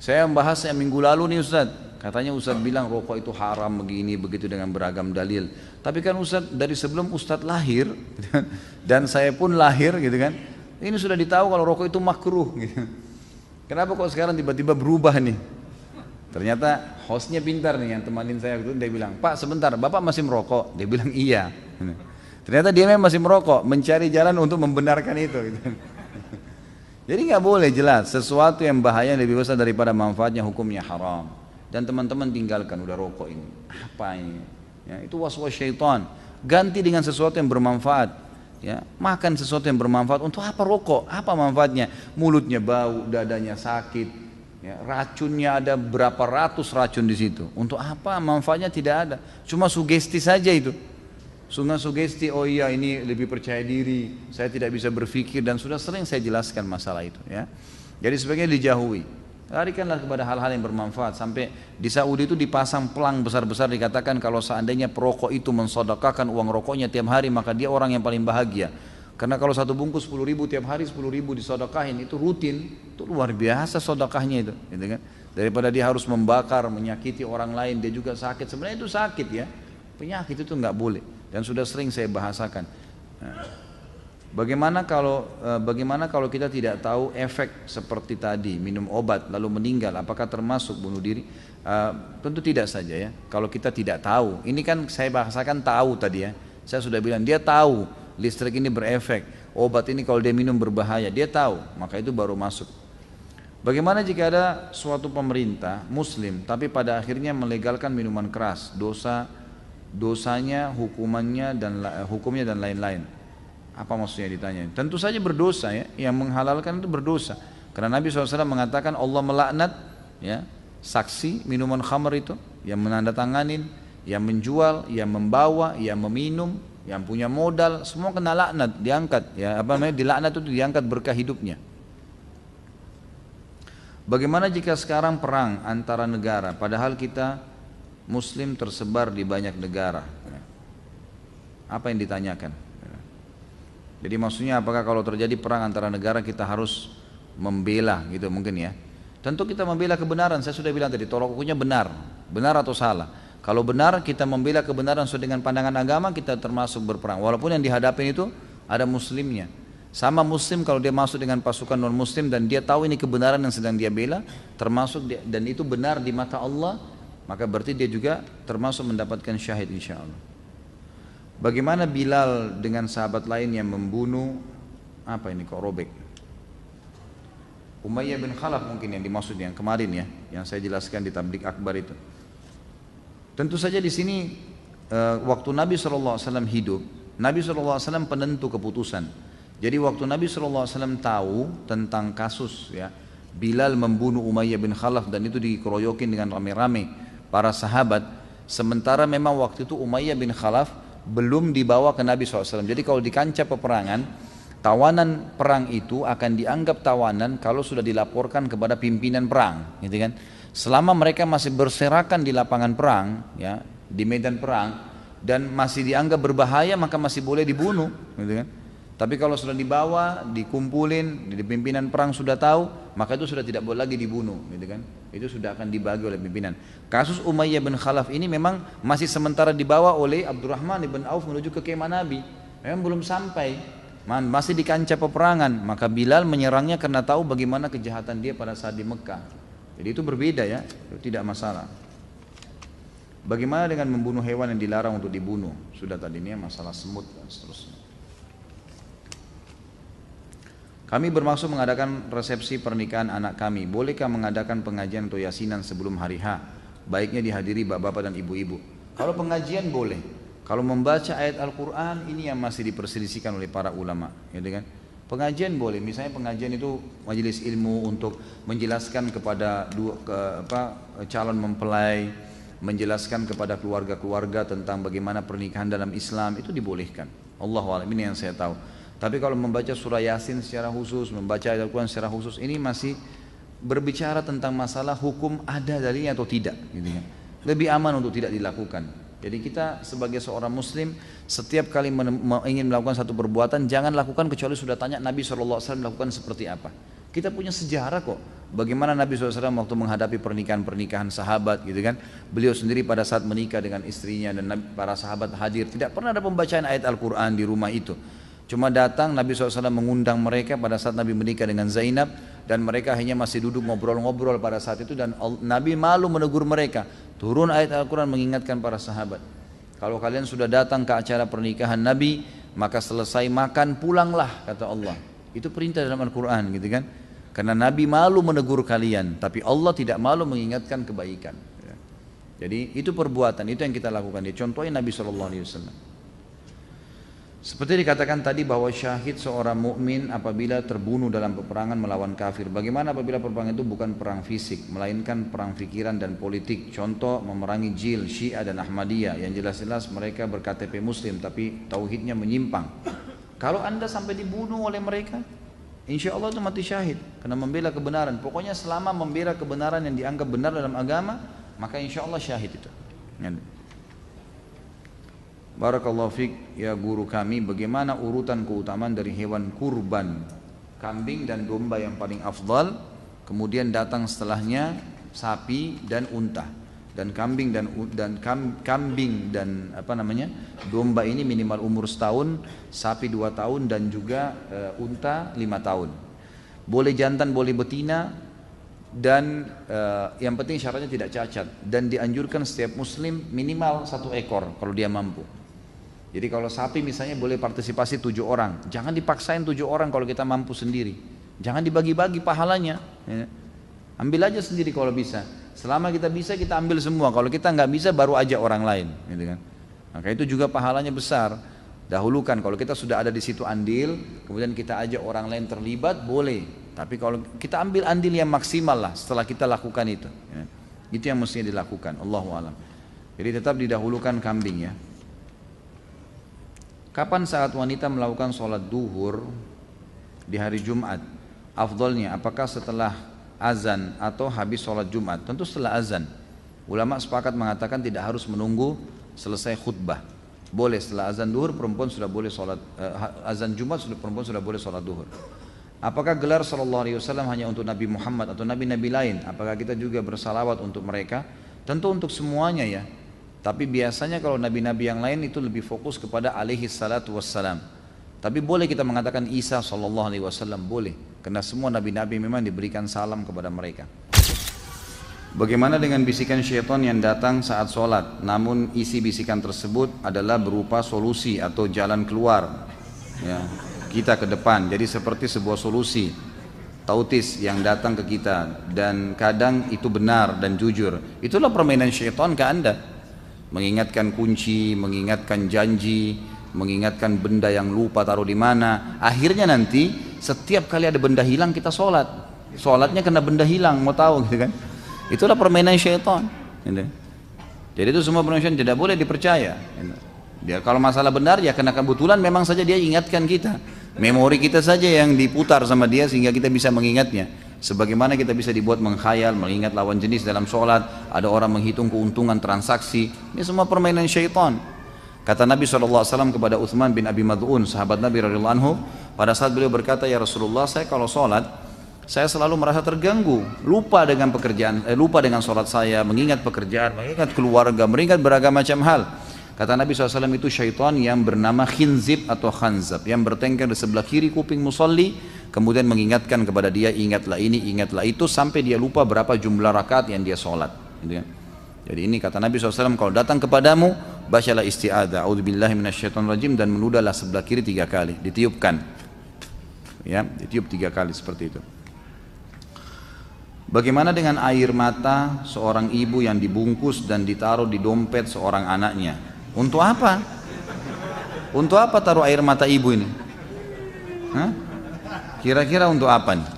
saya membahas yang minggu lalu nih Ustadz. Katanya Ustadz bilang rokok itu haram begini, begitu dengan beragam dalil. Tapi kan Ustadz dari sebelum Ustadz lahir, dan saya pun lahir gitu kan, ini sudah ditahu kalau rokok itu makruh gitu. Kenapa kok sekarang tiba-tiba berubah nih? Ternyata hostnya pintar nih yang temanin saya gitu. Dia bilang, Pak sebentar, Bapak masih merokok? Dia bilang iya. Ternyata dia memang masih merokok, mencari jalan untuk membenarkan itu gitu. Jadi nggak boleh, jelas sesuatu yang bahaya lebih besar daripada manfaatnya hukumnya haram. Dan teman-teman tinggalkan udah rokok ini. Apa ini? Ya, itu waswas syaitan. Ganti dengan sesuatu yang bermanfaat. Ya, makan sesuatu yang bermanfaat. Untuk apa rokok? Apa manfaatnya? Mulutnya bau, dadanya sakit. Ya, racunnya ada berapa ratus racun di situ. Untuk apa? Manfaatnya tidak ada. Cuma sugesti saja itu. Sugesti, oh iya ini lebih percaya diri, saya tidak bisa berpikir, dan sudah sering saya jelaskan masalah itu ya. Jadi sebaiknya dijauhi. Larikanlah kepada hal-hal yang bermanfaat. Sampai di Saudi itu dipasang pelang besar-besar, dikatakan kalau seandainya perokok itu mensedekahkan uang rokoknya tiap hari, maka dia orang yang paling bahagia. Karena kalau satu bungkus 10.000 tiap hari 10.000 disedekahin itu rutin, itu luar biasa sedekahnya itu, gitu kan? Daripada dia harus membakar, menyakiti orang lain, dia juga sakit. Sebenarnya itu sakit ya, penyakit itu nggak boleh. Dan sudah sering saya bahasakan. Nah, bagaimana kalau kita tidak tahu efek seperti tadi, minum obat lalu meninggal, apakah termasuk bunuh diri? Tentu tidak saja ya. Kalau kita tidak tahu, ini kan saya bahasakan tahu tadi ya. Saya sudah bilang dia tahu listrik ini berefek, obat ini kalau dia minum berbahaya, dia tahu, maka itu baru masuk. Bagaimana jika ada suatu pemerintah Muslim tapi pada akhirnya melegalkan minuman keras, dosanya, hukumnya dan lain-lain? Apa maksudnya ditanya? Tentu saja berdosa ya, yang menghalalkan itu berdosa. Karena Nabi SAW mengatakan Allah melaknat ya, saksi minuman khamr itu, yang menandatanganin, yang menjual, yang membawa, yang meminum, yang punya modal, semua kena laknat, diangkat ya, apa namanya, dilaknat itu diangkat berkah hidupnya. Bagaimana jika sekarang perang antara negara, padahal kita Muslim tersebar di banyak negara? Apa yang ditanyakan? Jadi maksudnya apakah kalau terjadi perang antara negara kita harus membela gitu mungkin ya? Tentu kita membela kebenaran, saya sudah bilang tadi, tolak ukurnya benar atau salah. Kalau benar kita membela kebenaran sesuai dengan pandangan agama, kita termasuk berperang. Walaupun yang dihadapin itu ada muslimnya. Sama muslim kalau dia masuk dengan pasukan non muslim dan dia tahu ini kebenaran yang sedang dia bela, termasuk dia, dan itu benar di mata Allah, maka berarti dia juga termasuk mendapatkan syahid insya Allah. Bagaimana Bilal dengan sahabat lain yang membunuh, apa ini kok robek? Umayyah bin Khalaf mungkin yang dimaksud yang kemarin ya, yang saya jelaskan di tablik akbar itu. Tentu saja di sini waktu Nabi SAW hidup, Nabi SAW penentu keputusan. Jadi waktu Nabi SAW tahu tentang kasus ya, Bilal membunuh Umayyah bin Khalaf dan itu dikeroyokin dengan rame-rame para sahabat. Sementara memang waktu itu Umayyah bin Khalaf belum dibawa ke Nabi SAW. Jadi kalau di kancah peperangan, tawanan perang itu akan dianggap tawanan kalau sudah dilaporkan kepada pimpinan perang, gitu kan? Selama mereka masih berserakan di lapangan perang, ya, di medan perang, dan masih dianggap berbahaya, maka masih boleh dibunuh, gitu kan? Tapi kalau sudah dibawa, dikumpulin, di pimpinan perang sudah tahu, maka itu sudah tidak boleh lagi dibunuh, gitu kan? Itu sudah akan dibagi oleh pimpinan. Kasus Umayyah bin Khalaf ini memang masih sementara dibawa oleh Abdurrahman bin Auf menuju ke kemah Nabi. Memang belum sampai, masih di kancah peperangan. Maka Bilal menyerangnya karena tahu bagaimana kejahatan dia pada saat di Mekah. Jadi itu berbeda ya, itu tidak masalah. Bagaimana dengan membunuh hewan yang dilarang untuk dibunuh? Sudah tadi ini masalah semut dan seterusnya. Kami bermaksud mengadakan resepsi pernikahan anak kami. Bolehkah mengadakan pengajian atau yasinan sebelum hari H? Baiknya dihadiri bapak-bapak dan ibu-ibu. Kalau pengajian boleh. Kalau membaca ayat Al-Quran ini yang masih diperselisihkan oleh para ulama, ya kan? Pengajian boleh. Misalnya pengajian itu majelis ilmu untuk menjelaskan kepada calon mempelai, menjelaskan kepada keluarga-keluarga tentang bagaimana pernikahan dalam Islam, itu dibolehkan. Allahu a'lam, ini yang saya tahu. Tapi kalau membaca surah Yasin secara khusus, membaca ayat Al-Quran secara khusus, ini masih berbicara tentang masalah hukum ada dalilnya atau tidak, gitu ya. Lebih aman untuk tidak dilakukan. Jadi kita sebagai seorang muslim, setiap kali ingin melakukan satu perbuatan, jangan lakukan kecuali sudah tanya Nabi SAW melakukan seperti apa. Kita punya sejarah kok, bagaimana Nabi SAW waktu menghadapi pernikahan-pernikahan sahabat, gitu kan. Beliau sendiri pada saat menikah dengan istrinya dan para sahabat hadir, tidak pernah ada pembacaan ayat Al-Quran di rumah itu. Cuma datang Nabi SAW mengundang mereka pada saat Nabi menikah dengan Zainab, dan mereka hanya masih duduk ngobrol-ngobrol pada saat itu, dan Nabi malu menegur mereka. Turun ayat Al-Quran mengingatkan para sahabat, kalau kalian sudah datang ke acara pernikahan Nabi, maka selesai makan pulanglah, kata Allah. Itu perintah dalam Al-Quran, gitu kan. Karena Nabi malu menegur kalian, tapi Allah tidak malu mengingatkan kebaikan. Jadi itu perbuatan, itu yang kita lakukan. Contohnya Nabi SAW. Seperti dikatakan tadi bahwa syahid seorang mukmin apabila terbunuh dalam peperangan melawan kafir. Bagaimana apabila peperangan itu bukan perang fisik, melainkan perang pikiran dan politik? Contoh memerangi Jil, Syiah dan Ahmadiyah yang jelas-jelas mereka berKTP Muslim tapi tauhidnya menyimpang. Kalau anda sampai dibunuh oleh mereka, insya Allah itu mati syahid karena membela kebenaran. Pokoknya selama membela kebenaran yang dianggap benar dalam agama, maka insya Allah syahid itu. Barakallahu fiik ya guru kami, bagaimana urutan keutamaan dari hewan kurban? Kambing dan domba yang paling afdal, kemudian datang setelahnya sapi dan unta. Dan kambing dan domba ini minimal umur setahun, sapi 2 tahun dan juga unta 5 tahun. Boleh jantan, boleh betina, dan yang penting syaratnya tidak cacat, dan dianjurkan setiap muslim minimal 1 ekor kalau dia mampu. Jadi kalau sapi misalnya boleh partisipasi 7 orang, jangan dipaksain 7 orang kalau kita mampu sendiri. Jangan dibagi-bagi pahalanya, ya. Ambil aja sendiri kalau bisa. Selama kita bisa, kita ambil semua. Kalau kita nggak bisa, baru ajak orang lain, gitu kan. Maka itu juga pahalanya besar. Dahulukan kalau kita sudah ada di situ andil, kemudian kita ajak orang lain terlibat, boleh. Tapi kalau kita ambil andil yang maksimal lah setelah kita lakukan itu, ya. Itu yang mestinya dilakukan. Allahu a'lam. Jadi tetap didahulukan kambing, ya. Kapan saat wanita melakukan sholat duhur di hari Jumat? Afdolnya apakah setelah azan atau habis sholat Jumat? Tentu setelah azan. Ulama sepakat mengatakan tidak harus menunggu selesai khutbah. Boleh setelah azan duhur perempuan sudah boleh sholat, azan Jumat perempuan sudah boleh sholat duhur. Apakah gelar sallallahu alaihi wasallam hanya untuk Nabi Muhammad atau nabi-nabi lain? Apakah kita juga bersalawat untuk mereka? Tentu untuk semuanya, ya. Tapi biasanya kalau nabi-nabi yang lain itu lebih fokus kepada alaihi salatu wassalam. Tapi boleh kita mengatakan Isa sallallahu alaihi wasallam, boleh. Karena semua nabi-nabi memang diberikan salam kepada mereka. Bagaimana dengan bisikan syaitan yang datang saat sholat, namun isi bisikan tersebut adalah berupa solusi atau jalan keluar, ya, kita ke depan. Jadi seperti sebuah solusi tautis yang datang ke kita, dan kadang itu benar dan jujur. Itulah permainan syaitan ke anda. Mengingatkan kunci, mengingatkan janji, mengingatkan benda yang lupa taruh di mana. Akhirnya nanti setiap kali ada benda hilang kita sholat. Sholatnya kena benda hilang, mau tahu gitu kan? Itulah permainan syaitan. Gitu. Jadi itu semua permainan syaitan tidak boleh dipercaya. Gitu. Dia kalau masalah benar ya karena kebetulan memang saja dia ingatkan kita. Memori kita saja yang diputar sama dia sehingga kita bisa mengingatnya. Sebagaimana kita bisa dibuat mengkhayal, mengingat lawan jenis dalam sholat, ada orang menghitung keuntungan transaksi, ini semua permainan syaitan. Kata Nabi SAW kepada Uthman bin Abi Mad'un, sahabat Nabi radhiyallahu anhu, pada saat beliau berkata, ya Rasulullah, saya kalau sholat, saya selalu merasa terganggu, lupa dengan pekerjaan, lupa dengan sholat saya, mengingat pekerjaan, mengingat keluarga, mengingat beragam macam hal. Kata Nabi SAW, itu syaitan yang bernama khinzib atau khanzab, yang bertengkar di sebelah kiri kuping musalli, kemudian mengingatkan kepada dia, ingatlah ini, ingatlah itu, sampai dia lupa berapa jumlah rakaat yang dia sholat, gitu kan? Jadi ini kata Nabi SAW, kalau datang kepadamu, bacalah isti'adzah, a'udzubillahi minasyaitonirrajim, dan meludahlah sebelah kiri 3 kali, ditiupkan, ya, ditiup 3 kali seperti itu. Bagaimana dengan air mata seorang ibu yang dibungkus dan ditaruh di dompet seorang anaknya? Untuk apa? Untuk apa taruh air mata ibu ini? Hah? Kira-kira untuk apa nih?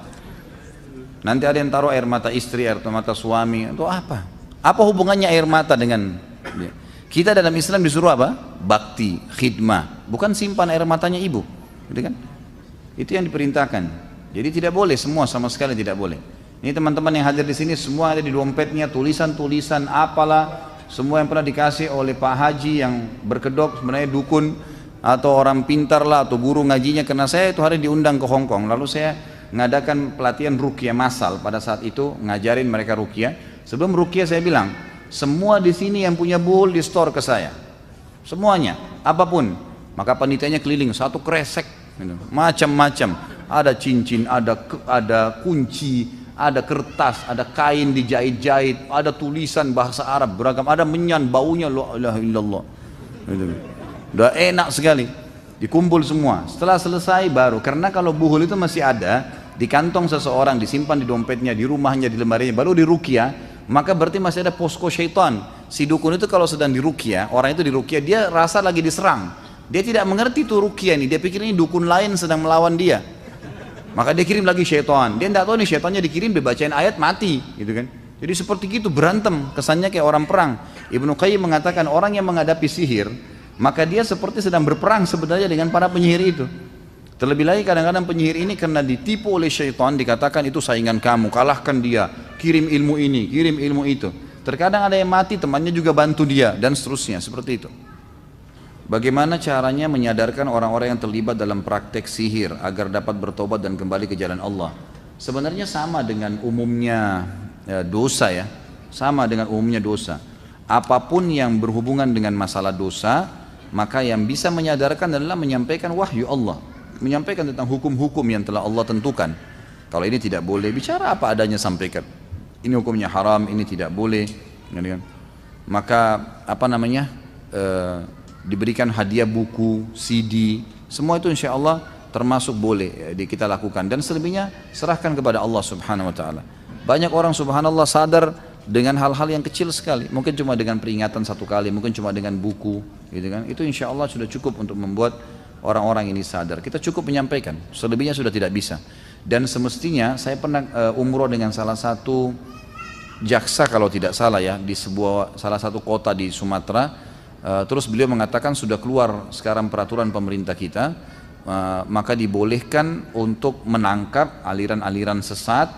Nanti ada yang taruh air mata istri, air mata suami, untuk apa? Apa hubungannya air mata dengan dia? Kita dalam Islam disuruh apa? Bakti, khidmah, bukan simpan air matanya ibu, gitu kan? Itu yang diperintahkan. Jadi tidak boleh, semua sama sekali tidak boleh. Ini teman-teman yang hadir di sini semua ada di dompetnya tulisan-tulisan apalah, semua yang pernah dikasih oleh Pak Haji yang berkedok sebenarnya dukun atau orang pintar lah atau guru ngajinya. Karena saya itu hari diundang ke Hong Kong, lalu saya ngadakan pelatihan ruqyah massal. Pada saat itu ngajarin mereka ruqyah. Sebelum ruqyah saya bilang, semua di sini yang punya buhul di store ke saya, semuanya, apapun. Maka panitianya keliling, satu kresek, gitu. Macam-macam. Ada cincin, ada kunci, ada kertas, ada kain dijahit-jahit, ada tulisan bahasa Arab beragam, ada menyan, baunya la ilaha illallah. Udah enak sekali. Dikumpul semua. Setelah selesai baru, karena kalau buhul itu masih ada di kantong seseorang, disimpan di dompetnya, di rumahnya, di lemarinya, baru diruqyah, maka berarti masih ada posko syaitan. Si dukun itu kalau sedang diruqyah, orang itu diruqyah, dia rasa lagi diserang. Dia tidak mengerti itu ruqyah ini, dia pikir ini dukun lain sedang melawan dia. Maka dia kirim lagi syaitan. Dia tidak tahu nih syaitannya dikirim, dibacain ayat mati, gitu kan? Jadi seperti gitu berantem, kesannya kayak orang perang. Ibnu Qayyim mengatakan orang yang menghadapi sihir, maka dia seperti sedang berperang sebenarnya dengan para penyihir itu. Terlebih lagi kadang-kadang penyihir ini karena ditipu oleh syaitan, dikatakan itu saingan kamu, kalahkan dia, kirim ilmu ini, kirim ilmu itu. Terkadang ada yang mati, temannya juga bantu dia, dan seterusnya, seperti itu. Bagaimana caranya menyadarkan orang-orang yang terlibat dalam praktek sihir agar dapat bertobat dan kembali ke jalan Allah? Sebenarnya sama dengan umumnya dosa ya, sama dengan umumnya dosa. Apapun yang berhubungan dengan masalah dosa, maka yang bisa menyadarkan adalah menyampaikan wahyu Allah, menyampaikan tentang hukum-hukum yang telah Allah tentukan. Kalau ini tidak boleh, bicara apa adanya sampaikan. Ini hukumnya haram, ini tidak boleh. Maka apa namanya? Diberikan hadiah buku, CD, semua itu insya Allah termasuk boleh kita lakukan, dan selebihnya serahkan kepada Allah Subhanahu Wa Taala. Banyak orang subhanallah sadar dengan hal-hal yang kecil sekali, mungkin cuma dengan peringatan satu kali, mungkin cuma dengan buku, gitu kan? Itu insya Allah sudah cukup untuk membuat orang-orang ini sadar. Kita cukup menyampaikan, selebihnya sudah tidak bisa. Dan semestinya saya pernah umroh dengan salah satu jaksa kalau tidak salah ya, di salah satu kota di Sumatera. Terus beliau mengatakan sudah keluar sekarang peraturan pemerintah kita, maka dibolehkan untuk menangkap aliran-aliran sesat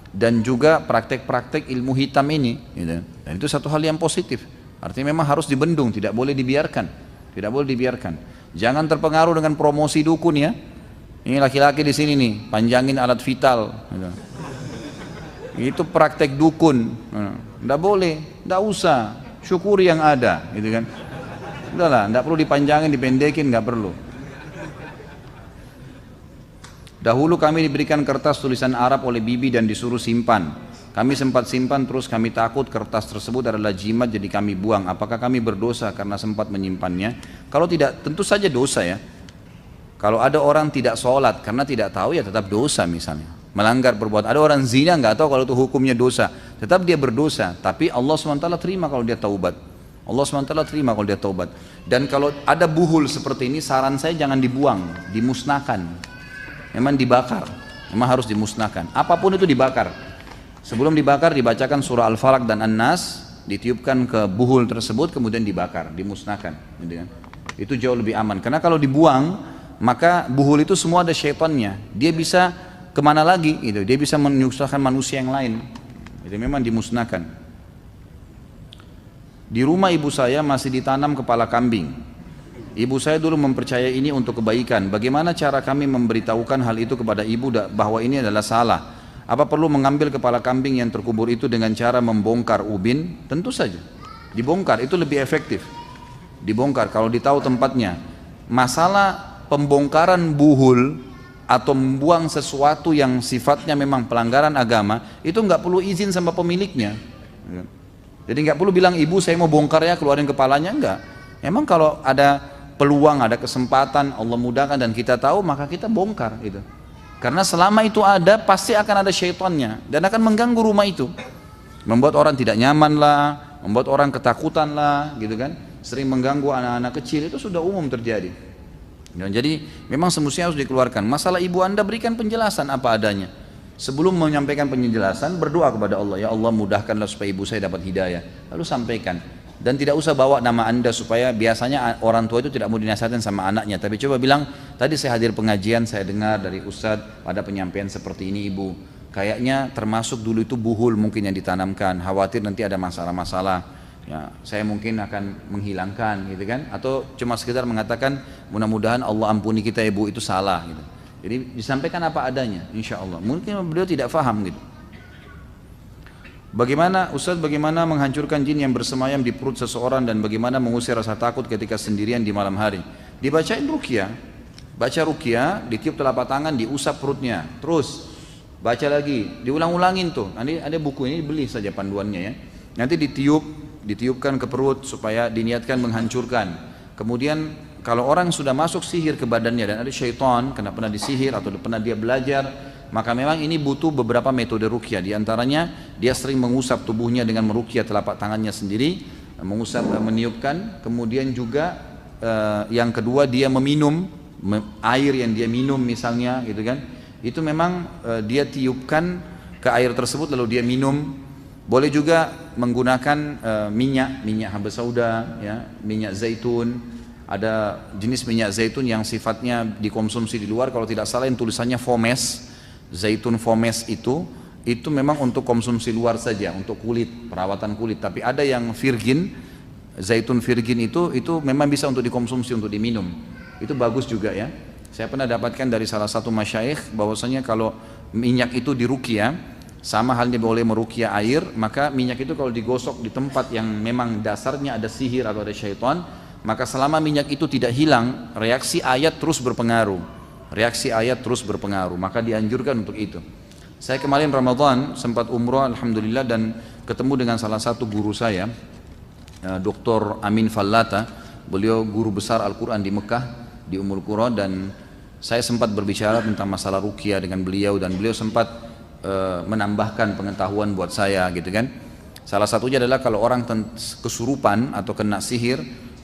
dan juga praktek-praktek ilmu hitam ini, gitu. Dan itu satu hal yang positif. Artinya memang harus dibendung, tidak boleh dibiarkan, tidak boleh dibiarkan. Jangan terpengaruh dengan promosi dukun ya. Ini laki-laki di sini nih, panjangin alat vital, gitu. Itu praktek dukun, tidak boleh, tidak usah, syukuri yang ada, gitu kan. Udahlah, tidak perlu dipanjangin, dipendekin, nggak perlu. Dahulu kami diberikan kertas tulisan Arab oleh bibi dan disuruh simpan. Kami sempat simpan, terus kami takut kertas tersebut adalah jimat, jadi kami buang. Apakah kami berdosa karena sempat menyimpannya? Kalau tidak, tentu saja dosa ya. Kalau ada orang tidak sholat karena tidak tahu, ya tetap dosa misalnya. Melanggar perbuatan. Ada orang zina nggak tahu kalau itu hukumnya dosa, tetap dia berdosa. Tapi Allah SWT terima kalau dia taubat. Allah SWT terima kalau dia taubat. Dan kalau ada buhul seperti ini, saran saya jangan dibuang, dimusnahkan. Memang dibakar, memang harus dimusnahkan. Apapun itu dibakar. Sebelum dibakar dibacakan surah Al-Falaq dan An-Nas, ditiupkan ke buhul tersebut, kemudian dibakar, dimusnahkan. Itu jauh lebih aman. Karena kalau dibuang, maka buhul itu semua ada syaitannya. Dia bisa kemana lagi? Gitu. Dia bisa menyusahkan manusia yang lain. Itu memang dimusnahkan. Di rumah ibu saya masih ditanam kepala kambing. Ibu saya dulu mempercayai ini untuk kebaikan. Bagaimana cara kami memberitahukan hal itu kepada ibu bahwa ini adalah salah? Apa perlu mengambil kepala kambing yang terkubur itu dengan cara membongkar ubin? Tentu saja. Dibongkar itu lebih efektif. Dibongkar kalau ditahu tempatnya. Masalah pembongkaran buhul atau membuang sesuatu yang sifatnya memang pelanggaran agama, itu nggak perlu izin sama pemiliknya. Jadi nggak perlu bilang ibu saya mau bongkar ya, keluarin kepalanya, enggak. Emang kalau ada peluang, ada kesempatan, Allah mudahkan dan kita tahu, maka kita bongkar itu. Karena selama itu ada, pasti akan ada syaitannya dan akan mengganggu rumah itu, membuat orang tidak nyaman lah, membuat orang ketakutan lah, gitu kan. Sering mengganggu anak-anak kecil, itu sudah umum terjadi. Jadi memang semestinya harus dikeluarkan. Masalah ibu anda, berikan penjelasan apa adanya. Sebelum menyampaikan penjelasan, berdoa kepada Allah, ya Allah mudahkanlah supaya ibu saya dapat hidayah. Lalu sampaikan. Dan tidak usah bawa nama anda, supaya biasanya orang tua itu tidak mau dinasihatin sama anaknya. Tapi coba bilang, tadi saya hadir pengajian, saya dengar dari Ustadz pada penyampaian seperti ini ibu. Kayaknya termasuk dulu itu buhul mungkin yang ditanamkan, khawatir nanti ada masalah-masalah. Ya, saya mungkin akan menghilangkan gitu kan. Atau cuma sekedar mengatakan, mudah-mudahan Allah ampuni kita ibu, itu salah gitu. Jadi disampaikan apa adanya, insya Allah. Mungkin beliau tidak faham gitu. Bagaimana Ustaz, bagaimana menghancurkan jin yang bersemayam di perut seseorang dan bagaimana mengusir rasa takut ketika sendirian di malam hari? Dibacain ruqyah, baca ruqyah, ditiup telapak tangan, diusap perutnya, terus baca lagi, diulang-ulangin tuh. Nanti ada buku ini, beli saja panduannya ya. Nanti ditiupkan ke perut supaya diniatkan menghancurkan. Kemudian kalau orang sudah masuk sihir ke badannya dan ada syaitan, karena pernah disihir atau pernah dia belajar, maka memang ini butuh beberapa metode ruqyah. Di antaranya dia sering mengusap tubuhnya dengan meruqyah telapak tangannya sendiri, mengusap, meniupkan. Kemudian juga yang kedua dia meminum air yang dia minum misalnya, gitu kan? Itu memang dia tiupkan ke air tersebut lalu dia minum. Boleh juga menggunakan minyak habbah sauda, ya, minyak zaitun. Ada jenis minyak zaitun yang sifatnya dikonsumsi di luar, kalau tidak salah yang tulisannya Fomes, zaitun Fomes itu memang untuk konsumsi luar saja, untuk kulit, perawatan kulit. Tapi ada yang virgin, zaitun virgin itu memang bisa untuk dikonsumsi, untuk diminum. Itu bagus juga ya. Saya pernah dapatkan dari salah satu masyayikh bahwasanya kalau minyak itu diruqyah, sama halnya boleh meruqyah air, maka minyak itu kalau digosok di tempat yang memang dasarnya ada sihir atau ada syaitan, maka selama minyak itu tidak hilang, reaksi ayat terus berpengaruh. Reaksi ayat terus berpengaruh, maka dianjurkan untuk itu. Saya kemarin Ramadan sempat umroh alhamdulillah dan ketemu dengan salah satu guru saya, Dr. Amin Fallata. Beliau guru besar Al-Quran di Mekah, di Ummul Qura, dan saya sempat berbicara tentang masalah ruqyah dengan beliau, dan beliau sempat menambahkan pengetahuan buat saya gitu kan. Salah satunya adalah kalau orang kesurupan atau kena sihir,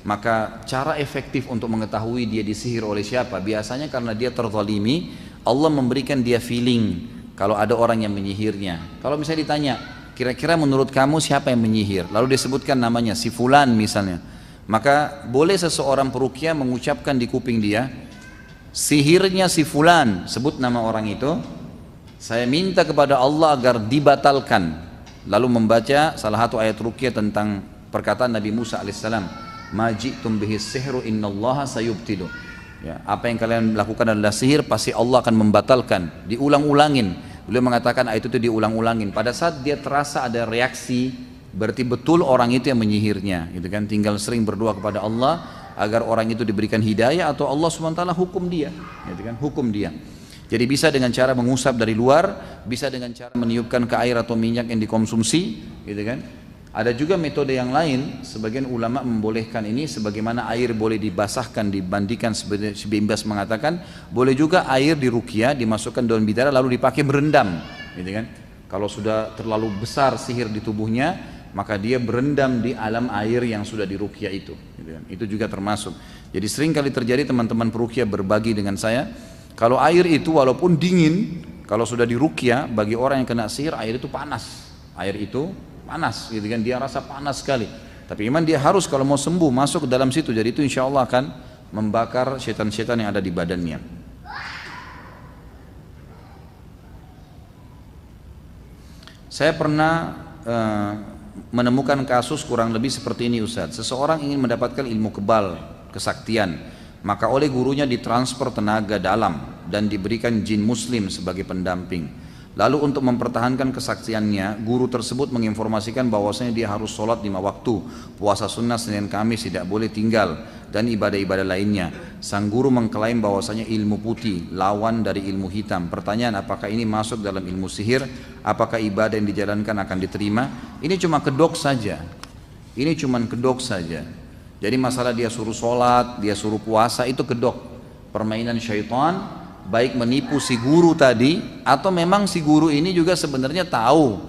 maka cara efektif untuk mengetahui dia disihir oleh siapa, biasanya karena dia terzalimi, Allah memberikan dia feeling kalau ada orang yang menyihirnya. Kalau misalnya ditanya, kira-kira menurut kamu siapa yang menyihir, lalu disebutkan namanya si fulan misalnya, maka boleh seseorang peruqyah mengucapkan di kuping dia, sihirnya si fulan, sebut nama orang itu, saya minta kepada Allah agar dibatalkan, lalu membaca salah satu ayat ruqyah tentang perkataan Nabi Musa alaihissalam, majitum bihi sihru innallaha sayubtilu, ya, apa yang kalian lakukan adalah sihir, pasti Allah akan membatalkan. Diulang-ulangin, beliau mengatakan ayat itu diulang-ulangin. Pada saat dia terasa ada reaksi, berarti betul orang itu yang menyihirnya gitu kan. Tinggal sering berdoa kepada Allah agar orang itu diberikan hidayah, atau Allah SWT hukum dia gitu kan, hukum dia. Jadi bisa dengan cara mengusap dari luar, bisa dengan cara meniupkan ke air atau minyak yang dikonsumsi gitu kan. Ada juga metode yang lain, sebagian ulama membolehkan ini, sebagaimana air boleh dibasahkan, dibandingkan seperti Bimbas mengatakan, boleh juga air diruqyah, dimasukkan daun bidara lalu dipakai berendam, gitu kan. Kalau sudah terlalu besar sihir di tubuhnya, maka dia berendam di alam air yang sudah diruqyah itu, gitu kan. Itu juga termasuk. Jadi sering kali terjadi teman-teman peruqyah berbagi dengan saya, kalau air itu walaupun dingin, kalau sudah diruqyah, bagi orang yang kena sihir, air itu panas, air itu panas gitu kan, dia rasa panas sekali, tapi memang dia harus kalau mau sembuh masuk ke dalam situ, jadi itu insya Allah akan membakar setan-setan yang ada di badannya. Saya pernah menemukan kasus kurang lebih seperti ini Ustaz. Seseorang ingin mendapatkan ilmu kebal, kesaktian, maka oleh gurunya ditransfer tenaga dalam dan diberikan jin muslim sebagai pendamping. Lalu untuk mempertahankan kesaksiannya, guru tersebut menginformasikan bahwasanya dia harus sholat 5 waktu, puasa sunnah Senin Kamis tidak boleh tinggal, dan ibadah-ibadah lainnya. Sang guru mengklaim bahwasanya ilmu putih lawan dari ilmu hitam. Pertanyaan, apakah ini masuk dalam ilmu sihir? Apakah ibadah yang dijalankan akan diterima? Ini cuma kedok saja. Ini cuma kedok saja. Jadi masalah dia suruh sholat, dia suruh puasa, itu kedok, permainan syaitan. Baik menipu si guru tadi, atau memang si guru ini juga sebenarnya tahu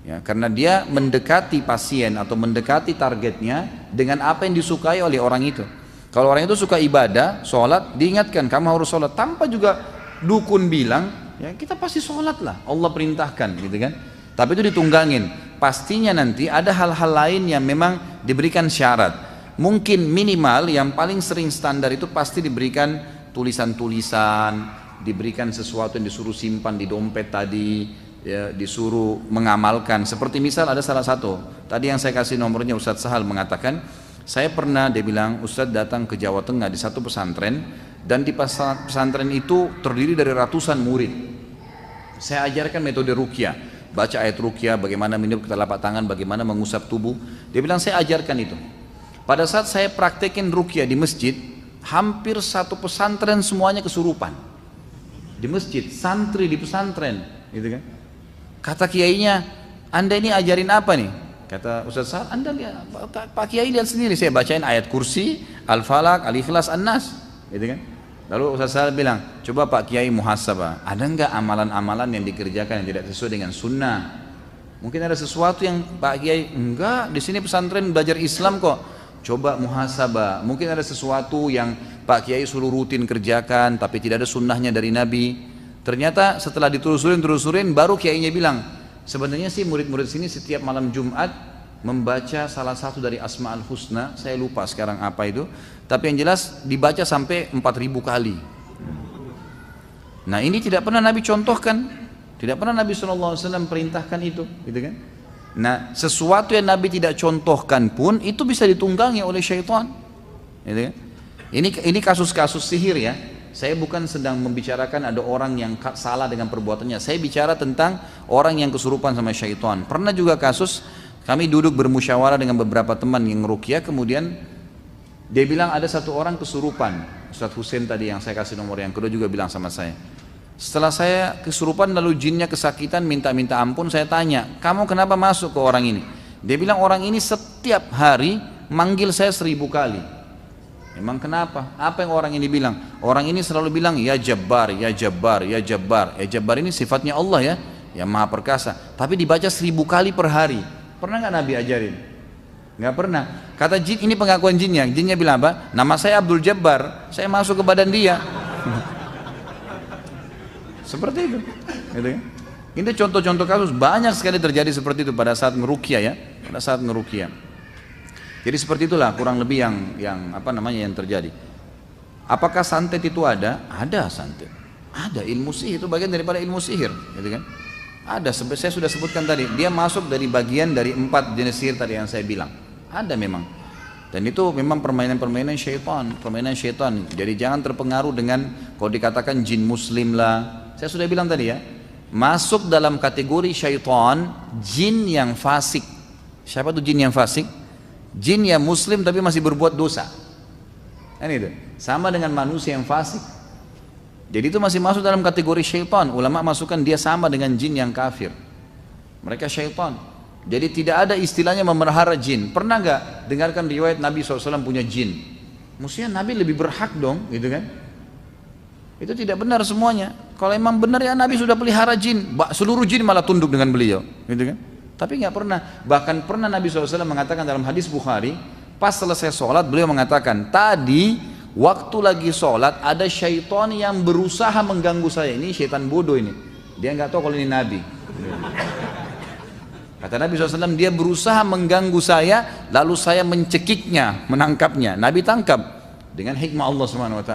ya, karena dia mendekati pasien atau mendekati targetnya dengan apa yang disukai oleh orang itu. Kalau orang itu suka ibadah, sholat, diingatkan kamu harus sholat, tanpa juga dukun bilang, ya kita pasti sholat lah, Allah perintahkan gitu kan. Tapi itu ditunggangin, pastinya nanti ada hal-hal lain yang memang diberikan syarat. Mungkin minimal yang paling sering standar itu pasti diberikan tulisan-tulisan, diberikan sesuatu yang disuruh simpan di dompet tadi, ya, disuruh mengamalkan. Seperti misal ada salah satu, tadi yang saya kasih nomornya Ustadz Sahal mengatakan, saya pernah, dia bilang, Ustadz datang ke Jawa Tengah di satu pesantren, dan di pesantren itu terdiri dari ratusan murid. Saya ajarkan metode ruqyah, baca ayat ruqyah, bagaimana meniup ke telapak tangan, bagaimana mengusap tubuh. Dia bilang saya ajarkan itu. Pada saat saya praktekin ruqyah di masjid, hampir satu pesantren semuanya kesurupan di masjid, santri di pesantren gitu kan. Kata kiainya, Anda ini ajarin apa nih? Kata Ustaz Sa'ad, Anda lihat, Pak Kiai lihat sendiri, saya bacain ayat kursi, Al-Falaq, Al-Ikhlas, An-Nas gitu kan. Lalu Ustaz Sa'ad bilang, coba Pak Kiai muhasabah, ada enggak amalan-amalan yang dikerjakan yang tidak sesuai dengan sunnah? Mungkin ada sesuatu yang Pak Kiai, enggak, di sini pesantren belajar Islam kok. Coba muhasabah, mungkin ada sesuatu yang Pak Kiai suruh rutin kerjakan tapi tidak ada sunnahnya dari Nabi. Ternyata setelah ditelusurin baru kiainya bilang, sebenarnya sih murid-murid sini setiap malam Jumat membaca salah satu dari Asma'ul Husna, saya lupa sekarang apa itu, tapi yang jelas dibaca sampai 4.000 kali. Nah ini tidak pernah Nabi contohkan, tidak pernah Nabi SAW perintahkan itu gitu kan. Nah, sesuatu yang Nabi tidak contohkan pun itu bisa ditunggangi oleh syaitan. Gitu kan? Ini kasus-kasus sihir ya. Saya bukan sedang membicarakan ada orang yang salah dengan perbuatannya. Saya bicara tentang orang yang kesurupan sama syaitan. Pernah juga kasus kami duduk bermusyawarah dengan beberapa teman yang ruqyah, kemudian dia bilang ada satu orang kesurupan. Ustadz Hussein tadi yang saya kasih nomor yang kedua juga bilang sama saya. Setelah saya kesurupan lalu jinnya kesakitan minta-minta ampun, saya tanya, kamu kenapa masuk ke orang ini? Dia bilang orang ini setiap hari manggil saya 1000 kali. Emang kenapa? Apa yang orang ini bilang? Orang ini selalu bilang ya Jabbar, ya Jabbar, ya Jabbar. Ya Jabbar ini sifatnya Allah ya, yang Maha Perkasa. Tapi dibaca 1000 kali per hari. Pernah nggak Nabi ajarin? Nggak pernah. Kata jin, ini pengakuan jinnya. Jinnya bilang apa? Nama saya Abdul Jabbar. Saya masuk ke badan dia. Seperti itu. Gitu ya. Ini contoh-contoh kasus banyak sekali terjadi seperti itu pada saat ngeruqyah ya, pada saat ngeruqyah. Jadi seperti itulah kurang lebih yang terjadi. Apakah santet itu ada? Ada santet. Ada, ilmu sihir itu bagian daripada ilmu sihir, gitu kan? Ada, saya sudah sebutkan tadi, dia masuk dari bagian dari 4 jenis sihir tadi yang saya bilang. Ada memang. Dan itu memang permainan syaitan. Jadi jangan terpengaruh dengan kalau dikatakan jin muslim lah. Saya sudah bilang tadi ya, masuk dalam kategori syaitan jin yang fasik. Siapa tuh jin yang fasik? Jin yang muslim tapi masih berbuat dosa. Kan itu. Sama dengan manusia yang fasik. Jadi itu masih masuk dalam kategori syaitan. Ulama masukkan dia sama dengan jin yang kafir. Mereka syaitan. Jadi tidak ada istilahnya memelihara jin. Pernah nggak dengarkan riwayat Nabi SAW punya jin? Maksudnya Nabi lebih berhak dong, gitu kan? Itu tidak benar semuanya. Kalau emang benar ya Nabi sudah pelihara jin. Seluruh jin malah tunduk dengan beliau, gitu kan? Tapi nggak pernah. Bahkan pernah Nabi SAW mengatakan dalam hadis Bukhari, pas selesai sholat beliau mengatakan, tadi waktu lagi sholat ada syaitan yang berusaha mengganggu saya. Ini syaitan bodoh ini. Dia nggak tahu kalau ini Nabi. Kata Nabi SAW, dia berusaha mengganggu saya, lalu saya mencekiknya, menangkapnya. Nabi tangkap dengan hikmah Allah SWT.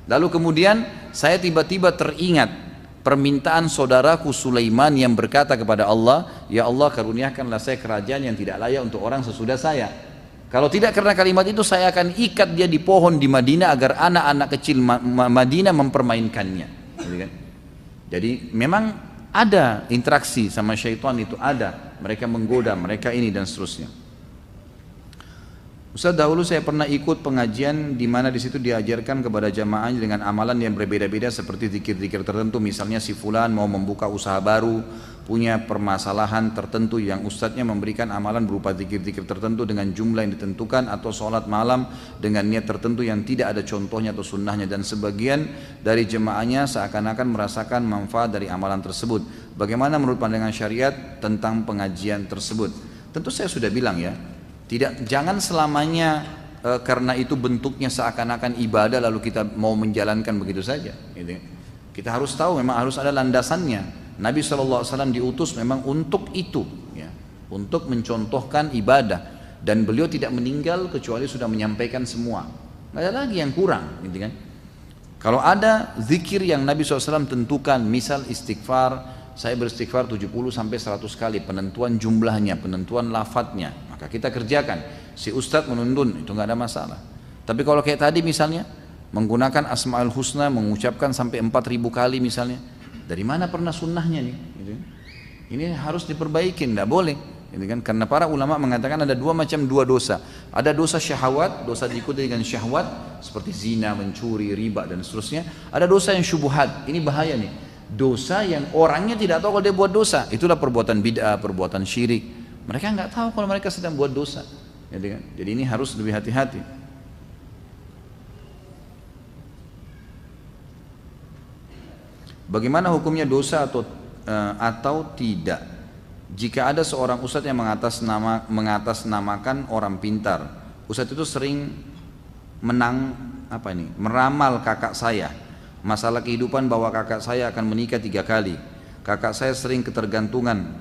Lalu kemudian saya tiba-tiba teringat permintaan saudaraku Sulaiman yang berkata kepada Allah, ya Allah karuniakanlah saya kerajaan yang tidak layak untuk orang sesudah saya. Kalau tidak karena kalimat itu saya akan ikat dia di pohon di Madinah agar anak-anak kecil Madinah mempermainkannya. Jadi memang ada interaksi sama syaitan, itu ada. Mereka menggoda, mereka ini dan seterusnya. Ustaz, dahulu saya pernah ikut pengajian di mana di situ diajarkan kepada jamaahnya dengan amalan yang berbeda-beda seperti zikir-zikir tertentu. Misalnya si fulan mau membuka usaha baru, punya permasalahan tertentu yang ustadznya memberikan amalan berupa zikir-zikir tertentu dengan jumlah yang ditentukan, atau sholat malam dengan niat tertentu yang tidak ada contohnya atau sunnahnya, dan sebagian dari jemaahnya seakan-akan merasakan manfaat dari amalan tersebut. Bagaimana menurut pandangan syariat tentang pengajian tersebut? Tentu saya sudah bilang ya, jangan selamanya karena itu bentuknya seakan-akan ibadah lalu kita mau menjalankan begitu saja. Gitu. Kita harus tahu memang harus ada landasannya. Nabi SAW diutus memang untuk itu, ya, untuk mencontohkan ibadah, dan beliau tidak meninggal kecuali sudah menyampaikan semua. Nggak ada lagi yang kurang, gitu kan? Kalau ada zikir yang Nabi SAW tentukan, misal istighfar, saya beristighfar 70 sampai 100 kali, penentuan jumlahnya, penentuan lafadznya, maka kita kerjakan. Si ustadz menuntun, itu nggak ada masalah. Tapi kalau kayak tadi misalnya menggunakan Asmaul Husna, mengucapkan sampai 4000 kali misalnya, dari mana pernah sunnahnya nih? Gitu. Ini harus diperbaiki, tidak boleh. Gitu kan? Karena para ulama mengatakan ada dua dosa. Ada dosa syahwat, dosa diikuti dengan syahwat seperti zina, mencuri, riba dan seterusnya. Ada dosa yang syubhat, ini bahaya nih. Dosa yang orangnya tidak tahu kalau dia buat dosa, itulah perbuatan bid'ah, perbuatan syirik. Mereka nggak tahu kalau mereka sedang buat dosa. Gitu kan? Jadi ini harus lebih hati-hati. Bagaimana hukumnya dosa atau tidak jika ada seorang ustadz yang mengatasnamakan orang pintar? Ustadz itu sering meramal kakak saya masalah kehidupan, bahwa kakak saya akan menikah 3 kali. Kakak saya sering ketergantungan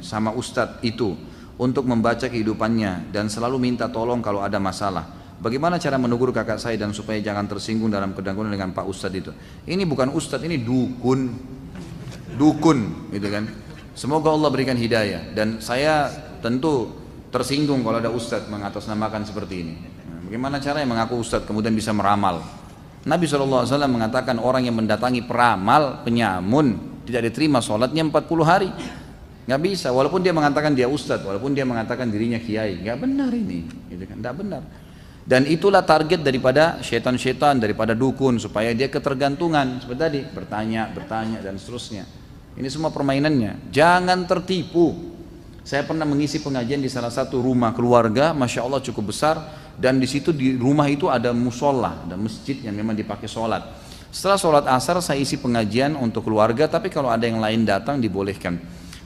sama ustadz itu untuk membaca kehidupannya dan selalu minta tolong kalau ada masalah. Bagaimana cara menegur kakak saya dan supaya jangan tersinggung dalam kedangkungan dengan Pak Ustadz itu? Ini bukan ustadz, ini dukun, gitu kan? Semoga Allah berikan hidayah, dan saya tentu tersinggung kalau ada ustadz mengatasnamakan seperti ini. Nah, bagaimana caranya mengaku ustadz kemudian bisa meramal? Nabi SAW mengatakan orang yang mendatangi peramal, penyamun, tidak diterima sholatnya 40 hari. Nggak bisa, walaupun dia mengatakan dia ustadz, walaupun dia mengatakan dirinya kiai, nggak benar ini, gitu kan? Nggak benar. Dan itulah target daripada syaitan-syaitan, daripada dukun, supaya dia ketergantungan seperti tadi, bertanya dan seterusnya. Ini semua permainannya. Jangan tertipu. Saya pernah mengisi pengajian di salah satu rumah keluarga, masya Allah cukup besar, dan di situ di rumah itu ada musola, ada masjid yang memang dipakai sholat. Setelah sholat asar saya isi pengajian untuk keluarga, tapi kalau ada yang lain datang dibolehkan.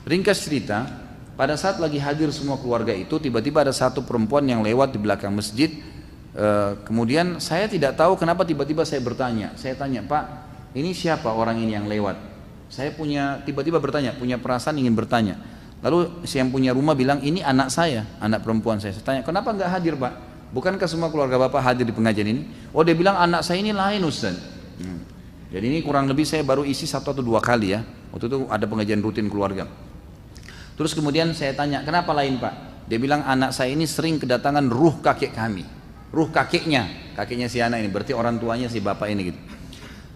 Ringkas cerita, pada saat lagi hadir semua keluarga itu, tiba-tiba ada satu perempuan yang lewat di belakang masjid. Kemudian saya tidak tahu kenapa tiba-tiba saya bertanya. Saya tanya, Pak, ini siapa orang ini yang lewat? Saya tiba-tiba bertanya, punya perasaan ingin bertanya. Lalu si yang punya rumah bilang, ini anak saya, anak perempuan saya. Saya tanya, kenapa nggak hadir, Pak? Bukankah semua keluarga Bapak hadir di pengajian ini? Oh, dia bilang anak saya ini lain, Ustaz. Jadi ini kurang lebih saya baru isi 1 atau 2 kali ya. Waktu itu ada pengajian rutin keluarga. Terus kemudian saya tanya, kenapa lain, Pak? Dia bilang anak saya ini sering kedatangan ruh kakek kami. Ruh kakeknya si anak ini, berarti orang tuanya si bapak ini gitu.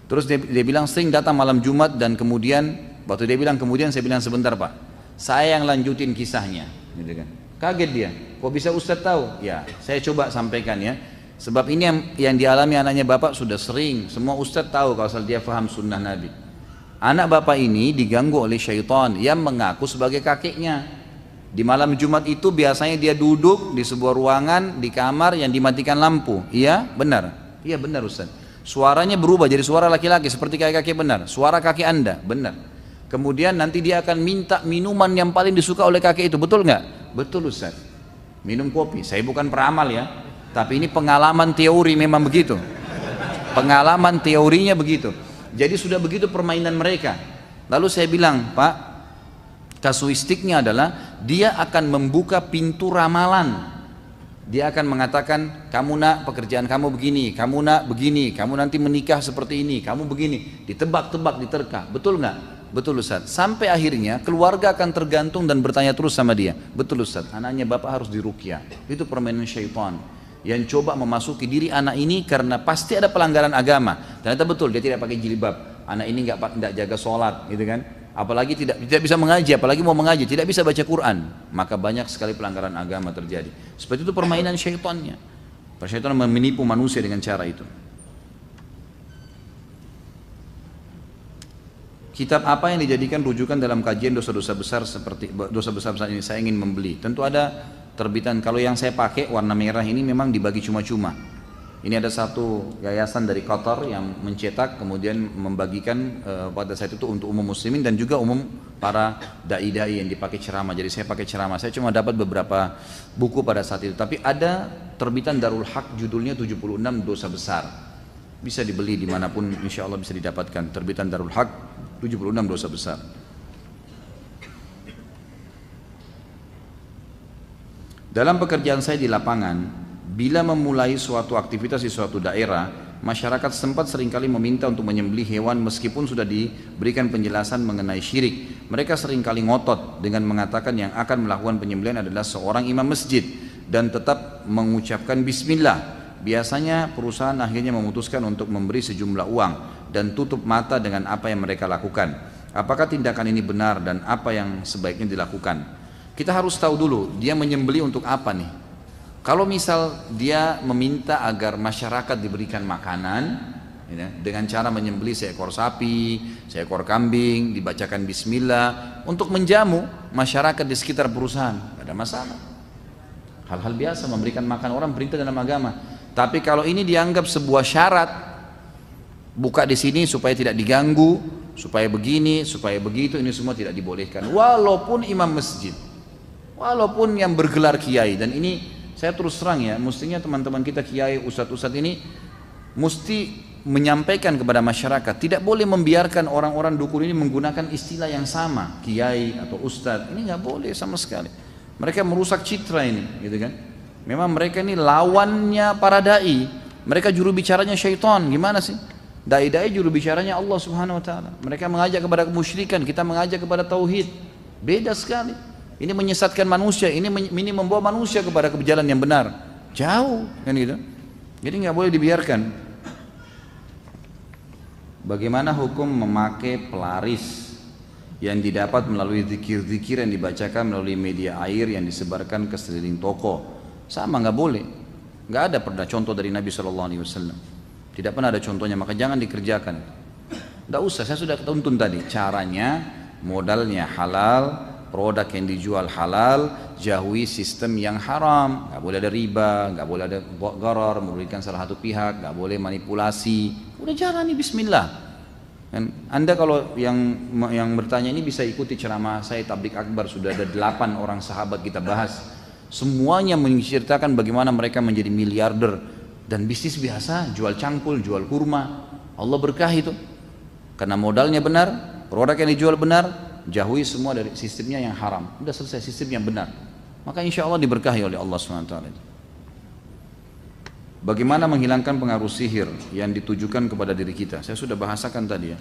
Terus dia bilang sering datang malam Jumat, dan kemudian waktu dia bilang kemudian, saya bilang sebentar Pak, saya yang lanjutin kisahnya, gitu kan. Kaget dia, kok bisa Ustadz tahu? Ya, saya coba sampaikan ya. Sebab ini yang dialami anaknya bapak sudah sering, semua Ustadz tahu kalau dia faham sunnah Nabi. Anak bapak ini diganggu oleh syaitan yang mengaku sebagai kakeknya. Di malam Jumat itu biasanya dia duduk di sebuah ruangan di kamar yang dimatikan lampu. Iya benar? Iya benar Ustaz. Suaranya berubah jadi suara laki-laki seperti kakek benar. Suara kakek Anda benar. Kemudian nanti dia akan minta minuman yang paling disuka oleh kakek itu. Betul nggak? Betul Ustaz. Minum kopi. Saya bukan peramal ya, tapi ini pengalaman teori memang begitu. Pengalaman teorinya begitu. Jadi sudah begitu permainan mereka. Lalu saya bilang, Pak, kasuistiknya adalah dia akan membuka pintu ramalan. Dia akan mengatakan, kamu nak pekerjaan kamu begini, kamu nak begini, kamu nanti menikah seperti ini, kamu begini. Ditebak-tebak, diterka. Betul nggak? Betul Ustaz. Sampai akhirnya keluarga akan tergantung dan bertanya terus sama dia. Betul Ustaz, anaknya bapak harus diruqyah. Itu permainan syaitan yang coba memasuki diri anak ini karena pasti ada pelanggaran agama. Ternyata betul, dia tidak pakai jilbab. Anak ini nggak jaga sholat, gitu kan? Apalagi tidak bisa mengaji, apalagi mau mengaji, tidak bisa baca Quran, maka banyak sekali pelanggaran agama terjadi. Seperti itu permainan syaitannya. Syaitan menipu manusia dengan cara itu. Kitab apa yang dijadikan rujukan dalam kajian dosa-dosa besar seperti dosa besar ini? Saya ingin membeli. Tentu ada terbitan. Kalau yang saya pakai warna merah ini memang dibagi cuma-cuma. Ini ada satu yayasan dari Qatar yang mencetak kemudian membagikan pada saat itu untuk umum muslimin dan juga umum para dai-dai yang dipakai ceramah. Jadi saya pakai ceramah. Saya cuma dapat beberapa buku pada saat itu. Tapi ada terbitan Darul Haq judulnya 76 dosa besar. Bisa dibeli dimanapun, insya Allah bisa didapatkan. Terbitan Darul Haq 76 dosa besar. Dalam pekerjaan saya di lapangan, bila memulai suatu aktivitas di suatu daerah, masyarakat setempat seringkali meminta untuk menyembelih hewan meskipun sudah diberikan penjelasan mengenai syirik. Mereka seringkali ngotot dengan mengatakan yang akan melakukan penyembelihan adalah seorang imam masjid dan tetap mengucapkan bismillah. Biasanya perusahaan akhirnya memutuskan untuk memberi sejumlah uang dan tutup mata dengan apa yang mereka lakukan. Apakah tindakan ini benar dan apa yang sebaiknya dilakukan? Kita harus tahu dulu dia menyembelih untuk apa nih. Kalau misal dia meminta agar masyarakat diberikan makanan ya, dengan cara menyembelih seekor sapi, seekor kambing, dibacakan bismillah untuk menjamu masyarakat di sekitar perusahaan, tidak ada masalah. Hal-hal biasa memberikan makan orang perintah dalam agama. Tapi kalau ini dianggap sebuah syarat, buka di sini supaya tidak diganggu, supaya begini, supaya begitu, ini semua tidak dibolehkan. Walaupun imam masjid, walaupun yang bergelar kiai, dan ini saya terus terang ya, mestinya teman-teman kita kiai, ustadz-ustadz ini mesti menyampaikan kepada masyarakat, tidak boleh membiarkan orang-orang dukun ini menggunakan istilah yang sama, kiai atau ustadz, ini nggak boleh sama sekali. Mereka merusak citra ini, gitu kan? Memang mereka ini lawannya para dai, mereka juru bicaranya syaitan, gimana sih? Dai-dai juru bicaranya Allah Subhanahu Wa Taala. Mereka mengajak kepada kemusyrikan, kita mengajak kepada tauhid. Beda sekali. Ini menyesatkan manusia, ini membawa manusia kepada jalan yang benar. Jauh kan gitu. Jadi nggak boleh dibiarkan. Bagaimana hukum memakai pelaris yang didapat melalui zikir-zikir yang dibacakan melalui media air yang disebarkan ke sekeliling toko? Sama, nggak boleh. Nggak ada pernah contoh dari Nabi SAW. Tidak pernah ada contohnya, maka jangan dikerjakan. Nggak usah, saya sudah tuntun tadi. Caranya, modalnya halal, produk yang dijual halal, jauhi sistem yang haram. Nggak boleh ada riba, nggak boleh ada gharar, merugikan salah satu pihak, nggak boleh manipulasi. Udah jalani bismillah. Dan Anda kalau yang bertanya ini bisa ikuti ceramah saya Tablik Akbar, sudah ada 8 orang sahabat kita bahas. Semuanya menceritakan bagaimana mereka menjadi miliarder dan bisnis biasa, jual cangkul, jual kurma. Allah berkahi itu. Karena modalnya benar, produk yang dijual benar, jauhi semua dari sistemnya yang haram. Udah selesai, sistem yang benar. Maka insya Allah diberkahi oleh Allah SWT. Bagaimana menghilangkan pengaruh sihir yang ditujukan kepada diri kita? Saya sudah bahasakan tadi ya.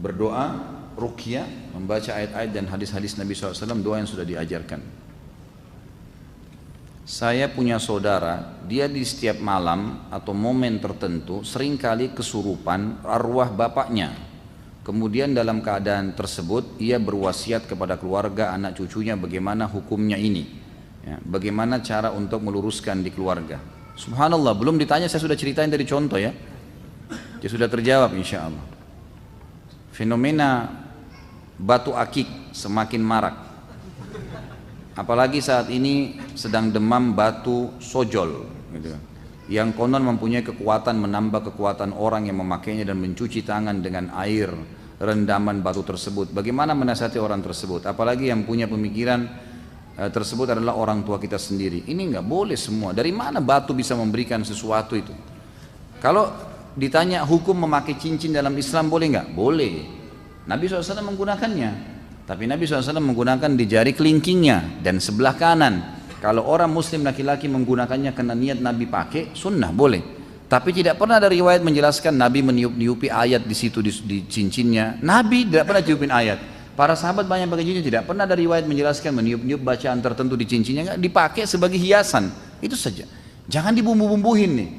Berdoa, ruqyah, membaca ayat-ayat dan hadis-hadis Nabi SAW, doa yang sudah diajarkan. Saya punya saudara, dia di setiap malam atau momen tertentu seringkali kesurupan arwah bapaknya. Kemudian dalam keadaan tersebut ia berwasiat kepada keluarga, anak cucunya bagaimana hukumnya ini ya, bagaimana cara untuk meluruskan di keluarga. Subhanallah, belum ditanya saya sudah ceritain dari contoh ya. Dia sudah terjawab insya Allah. Fenomena batu akik semakin marak. Apalagi saat ini sedang demam batu sojol gitu. Yang konon mempunyai kekuatan menambah kekuatan orang yang memakainya dan mencuci tangan dengan air rendaman batu tersebut. Bagaimana menasihati orang tersebut? Apalagi yang punya pemikiran tersebut adalah orang tua kita sendiri. Ini nggak boleh semua. Dari mana batu bisa memberikan sesuatu itu? Kalau ditanya hukum memakai cincin dalam Islam boleh nggak? Boleh. Nabi SAW menggunakannya. Tapi Nabi SAW menggunakan di jari kelingkingnya dan sebelah kanan. Kalau orang muslim laki-laki menggunakannya karena niat Nabi pakai, sunnah boleh. Tapi tidak pernah ada riwayat menjelaskan Nabi meniup-niupi ayat di situ di cincinnya. Nabi tidak pernah tiupin ayat. Para sahabat banyak pakai cincin, tidak pernah ada riwayat menjelaskan meniup-niup bacaan tertentu di cincinnya, nggak dipakai sebagai hiasan. Itu saja. Jangan dibumbu-bumbuhin nih.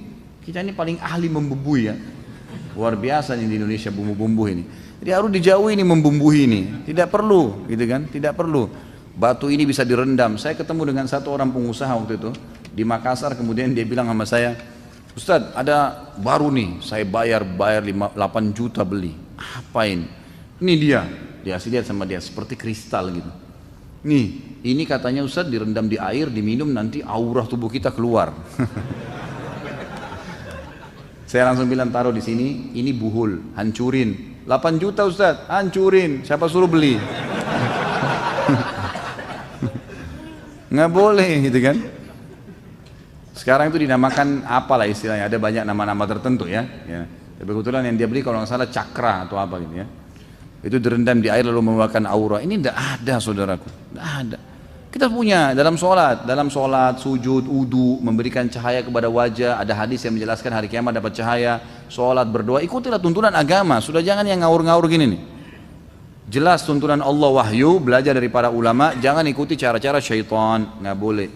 Kita ini paling ahli membumbui ya. Luar biasa nih di Indonesia bumbu-bumbu ini. Jadi harus dijauhi ini membumbui ini. Tidak perlu, gitu kan? Tidak perlu. Batu ini bisa direndam. Saya ketemu dengan satu orang pengusaha waktu itu di Makassar, kemudian dia bilang sama saya, Ustadz ada baru nih, saya bayar 8 juta beli. Apain? Ini dia lihat sama dia seperti kristal gitu. Nih, ini katanya Ustadz direndam di air, diminum nanti aura tubuh kita keluar. Saya langsung bilang taruh di sini, ini buhul, hancurin. 8 juta Ustadz, hancurin. Siapa suruh beli? Nggak boleh gitu kan. Sekarang itu dinamakan apalah istilahnya, ada banyak nama-nama tertentu ya. Tapi kebetulan yang dia beli kalau nggak salah cakra atau apa gitu ya. Itu direndam di air lalu membawakan aura. Ini tidak ada saudaraku, tidak ada. Kita punya dalam sholat, sujud, wudu, memberikan cahaya kepada wajah. Ada hadis yang menjelaskan hari kiamat dapat cahaya. Sholat, berdoa, ikutilah tuntunan agama. Sudah jangan yang ngawur-ngawur gini nih. Jelas tuntunan Allah wahyu, belajar dari para ulama. Jangan ikuti cara-cara syaitan, nggak boleh.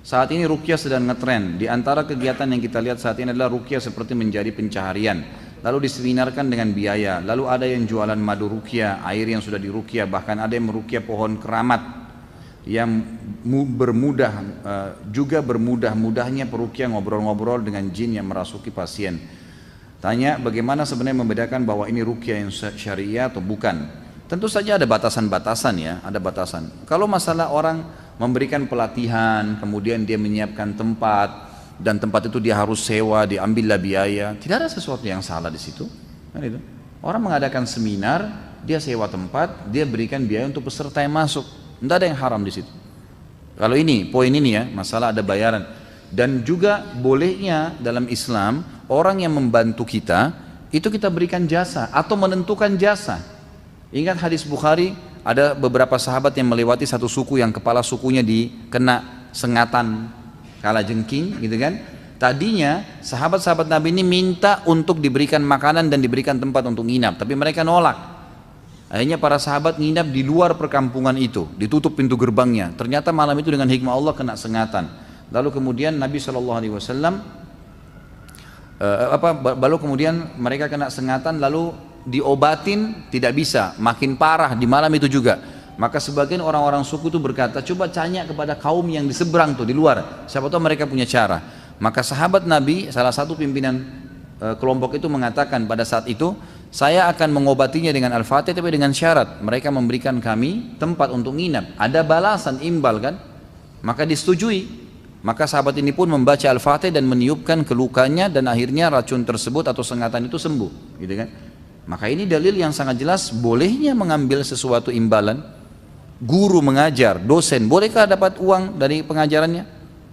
Saat ini ruqyah sedang ngetren. Di antara kegiatan yang kita lihat saat ini adalah ruqyah seperti menjadi pencaharian. Lalu diseminarkan dengan biaya. Lalu ada yang jualan madu ruqyah, air yang sudah diruqyah, bahkan ada yang meruqyah pohon keramat yang juga bermudah-mudahnya peruqyah ngobrol-ngobrol dengan jin yang merasuki pasien. Tanya bagaimana sebenarnya membedakan bahwa ini ruqyah yang syariah atau bukan? Tentu saja ada batasan-batasan ya, ada batasan. Kalau masalah orang memberikan pelatihan, kemudian dia menyiapkan tempat, dan tempat itu dia harus sewa, diambillah biaya, tidak ada sesuatu yang salah di situ. Kan itu. Orang mengadakan seminar, dia sewa tempat, dia berikan biaya untuk peserta yang masuk, tidak ada yang haram di situ. Kalau ini, poin ini ya, masalah ada bayaran. Dan juga bolehnya dalam Islam, orang yang membantu kita, itu kita berikan jasa atau menentukan jasa. Ingat hadis Bukhari, ada beberapa sahabat yang melewati satu suku yang kepala sukunya dikena sengatan kala jengking gitu kan. Tadinya sahabat-sahabat Nabi ini minta untuk diberikan makanan dan diberikan tempat untuk nginap, tapi mereka nolak. Akhirnya para sahabat nginap di luar perkampungan itu, ditutup pintu gerbangnya. Ternyata malam itu dengan hikmah Allah kena sengatan. Lalu kemudian Nabi SAW lalu kemudian mereka kena sengatan, lalu diobatin, tidak bisa, makin parah di malam itu juga. Maka sebagian orang-orang suku itu berkata, coba tanya kepada kaum yang di seberang tuh, di luar, siapa tahu mereka punya cara. Maka sahabat Nabi, salah satu pimpinan kelompok itu mengatakan pada saat itu, saya akan mengobatinya dengan Al-Fatih tapi dengan syarat mereka memberikan kami tempat untuk nginap, ada balasan imbal kan. Maka disetujui. Maka sahabat ini pun membaca Al-Fatih dan meniupkan ke lukanya, dan akhirnya racun tersebut atau sengatan itu sembuh, gitu kan. Maka ini dalil yang sangat jelas bolehnya mengambil sesuatu imbalan. Guru mengajar, dosen, bolehkah dapat uang dari pengajarannya?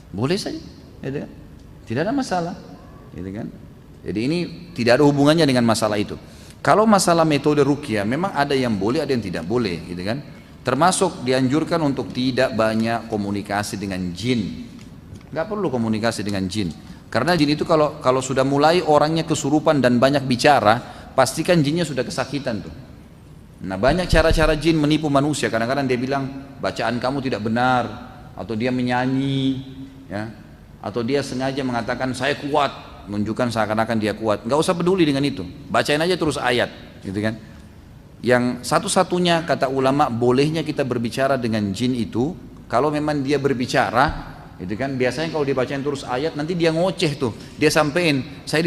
Boleh saja, gitu kan? Tidak ada masalah, gitu kan. Jadi ini tidak ada hubungannya dengan masalah itu. Kalau masalah metode ruqyah memang ada yang boleh, ada yang tidak boleh, gitu kan. Termasuk dianjurkan untuk tidak banyak komunikasi dengan jin. Nggak perlu komunikasi dengan jin. Karena jin itu kalau sudah mulai orangnya kesurupan dan banyak bicara, pastikan jinnya sudah kesakitan tuh. Nah, banyak cara-cara jin menipu manusia. Kadang-kadang dia bilang bacaan kamu tidak benar, atau dia menyanyi, ya, atau dia sengaja mengatakan saya kuat, menunjukkan seakan-akan dia kuat. Nggak usah peduli dengan itu, bacain aja terus ayat, gitu kan. Yang satu-satunya kata ulama bolehnya kita berbicara dengan jin itu kalau memang dia berbicara, gitu kan. Biasanya kalau dibacain terus ayat nanti dia ngoceh tuh, dia sampein, saya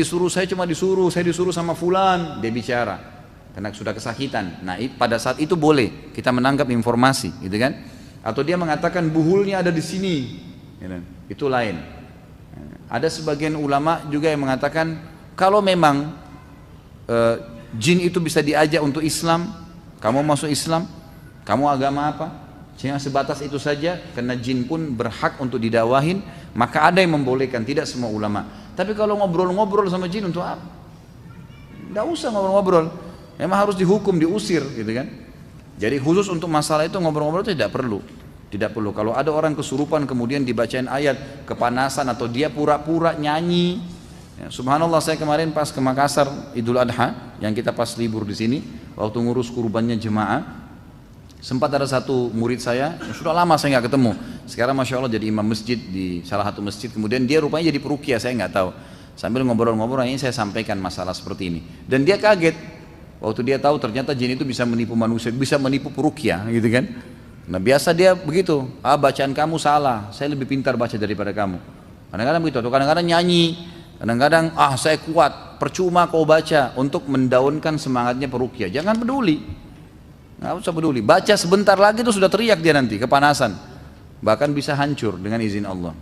cuma disuruh sama fulan, dia bicara karena sudah kesakitan. Nah, pada saat itu boleh kita menangkap informasi, gitu kan. Atau dia mengatakan buhulnya ada di sini, gitu. Itu lain. Ada sebagian ulama juga yang mengatakan kalau memang jin itu bisa diajak untuk Islam, kamu masuk Islam, kamu agama apa, cuma sebatas itu saja, karena jin pun berhak untuk didakwahin, maka ada yang membolehkan, tidak semua ulama. Tapi kalau ngobrol-ngobrol sama jin untuk apa? Tidak usah ngobrol-ngobrol, memang harus dihukum, diusir, gitu kan. Jadi khusus untuk masalah itu ngobrol-ngobrol itu tidak perlu. Tidak perlu. Kalau ada orang kesurupan kemudian dibacain ayat, kepanasan, atau dia pura-pura nyanyi, ya, subhanallah, saya kemarin pas ke Makassar Idul Adha, yang kita pas libur di sini, waktu ngurus kurbannya jemaah, sempat ada satu murid saya, sudah lama saya nggak ketemu, sekarang masya Allah jadi imam masjid di salah satu masjid, kemudian dia rupanya jadi peruqyah, saya nggak tahu. Sambil ngobrol-ngobrol ini saya sampaikan masalah seperti ini, dan dia kaget waktu dia tahu ternyata jin itu bisa menipu manusia, bisa menipu peruqyah, gitu kan. Nah, biasa dia begitu, bacaan kamu salah, saya lebih pintar baca daripada kamu. Kadang-kadang begitu, atau kadang-kadang nyanyi, kadang-kadang saya kuat, percuma kau baca, untuk mendaunkan semangatnya peruqyah. Jangan peduli, nggak usah peduli. Baca sebentar lagi itu sudah teriak dia nanti, kepanasan, bahkan bisa hancur dengan izin Allah.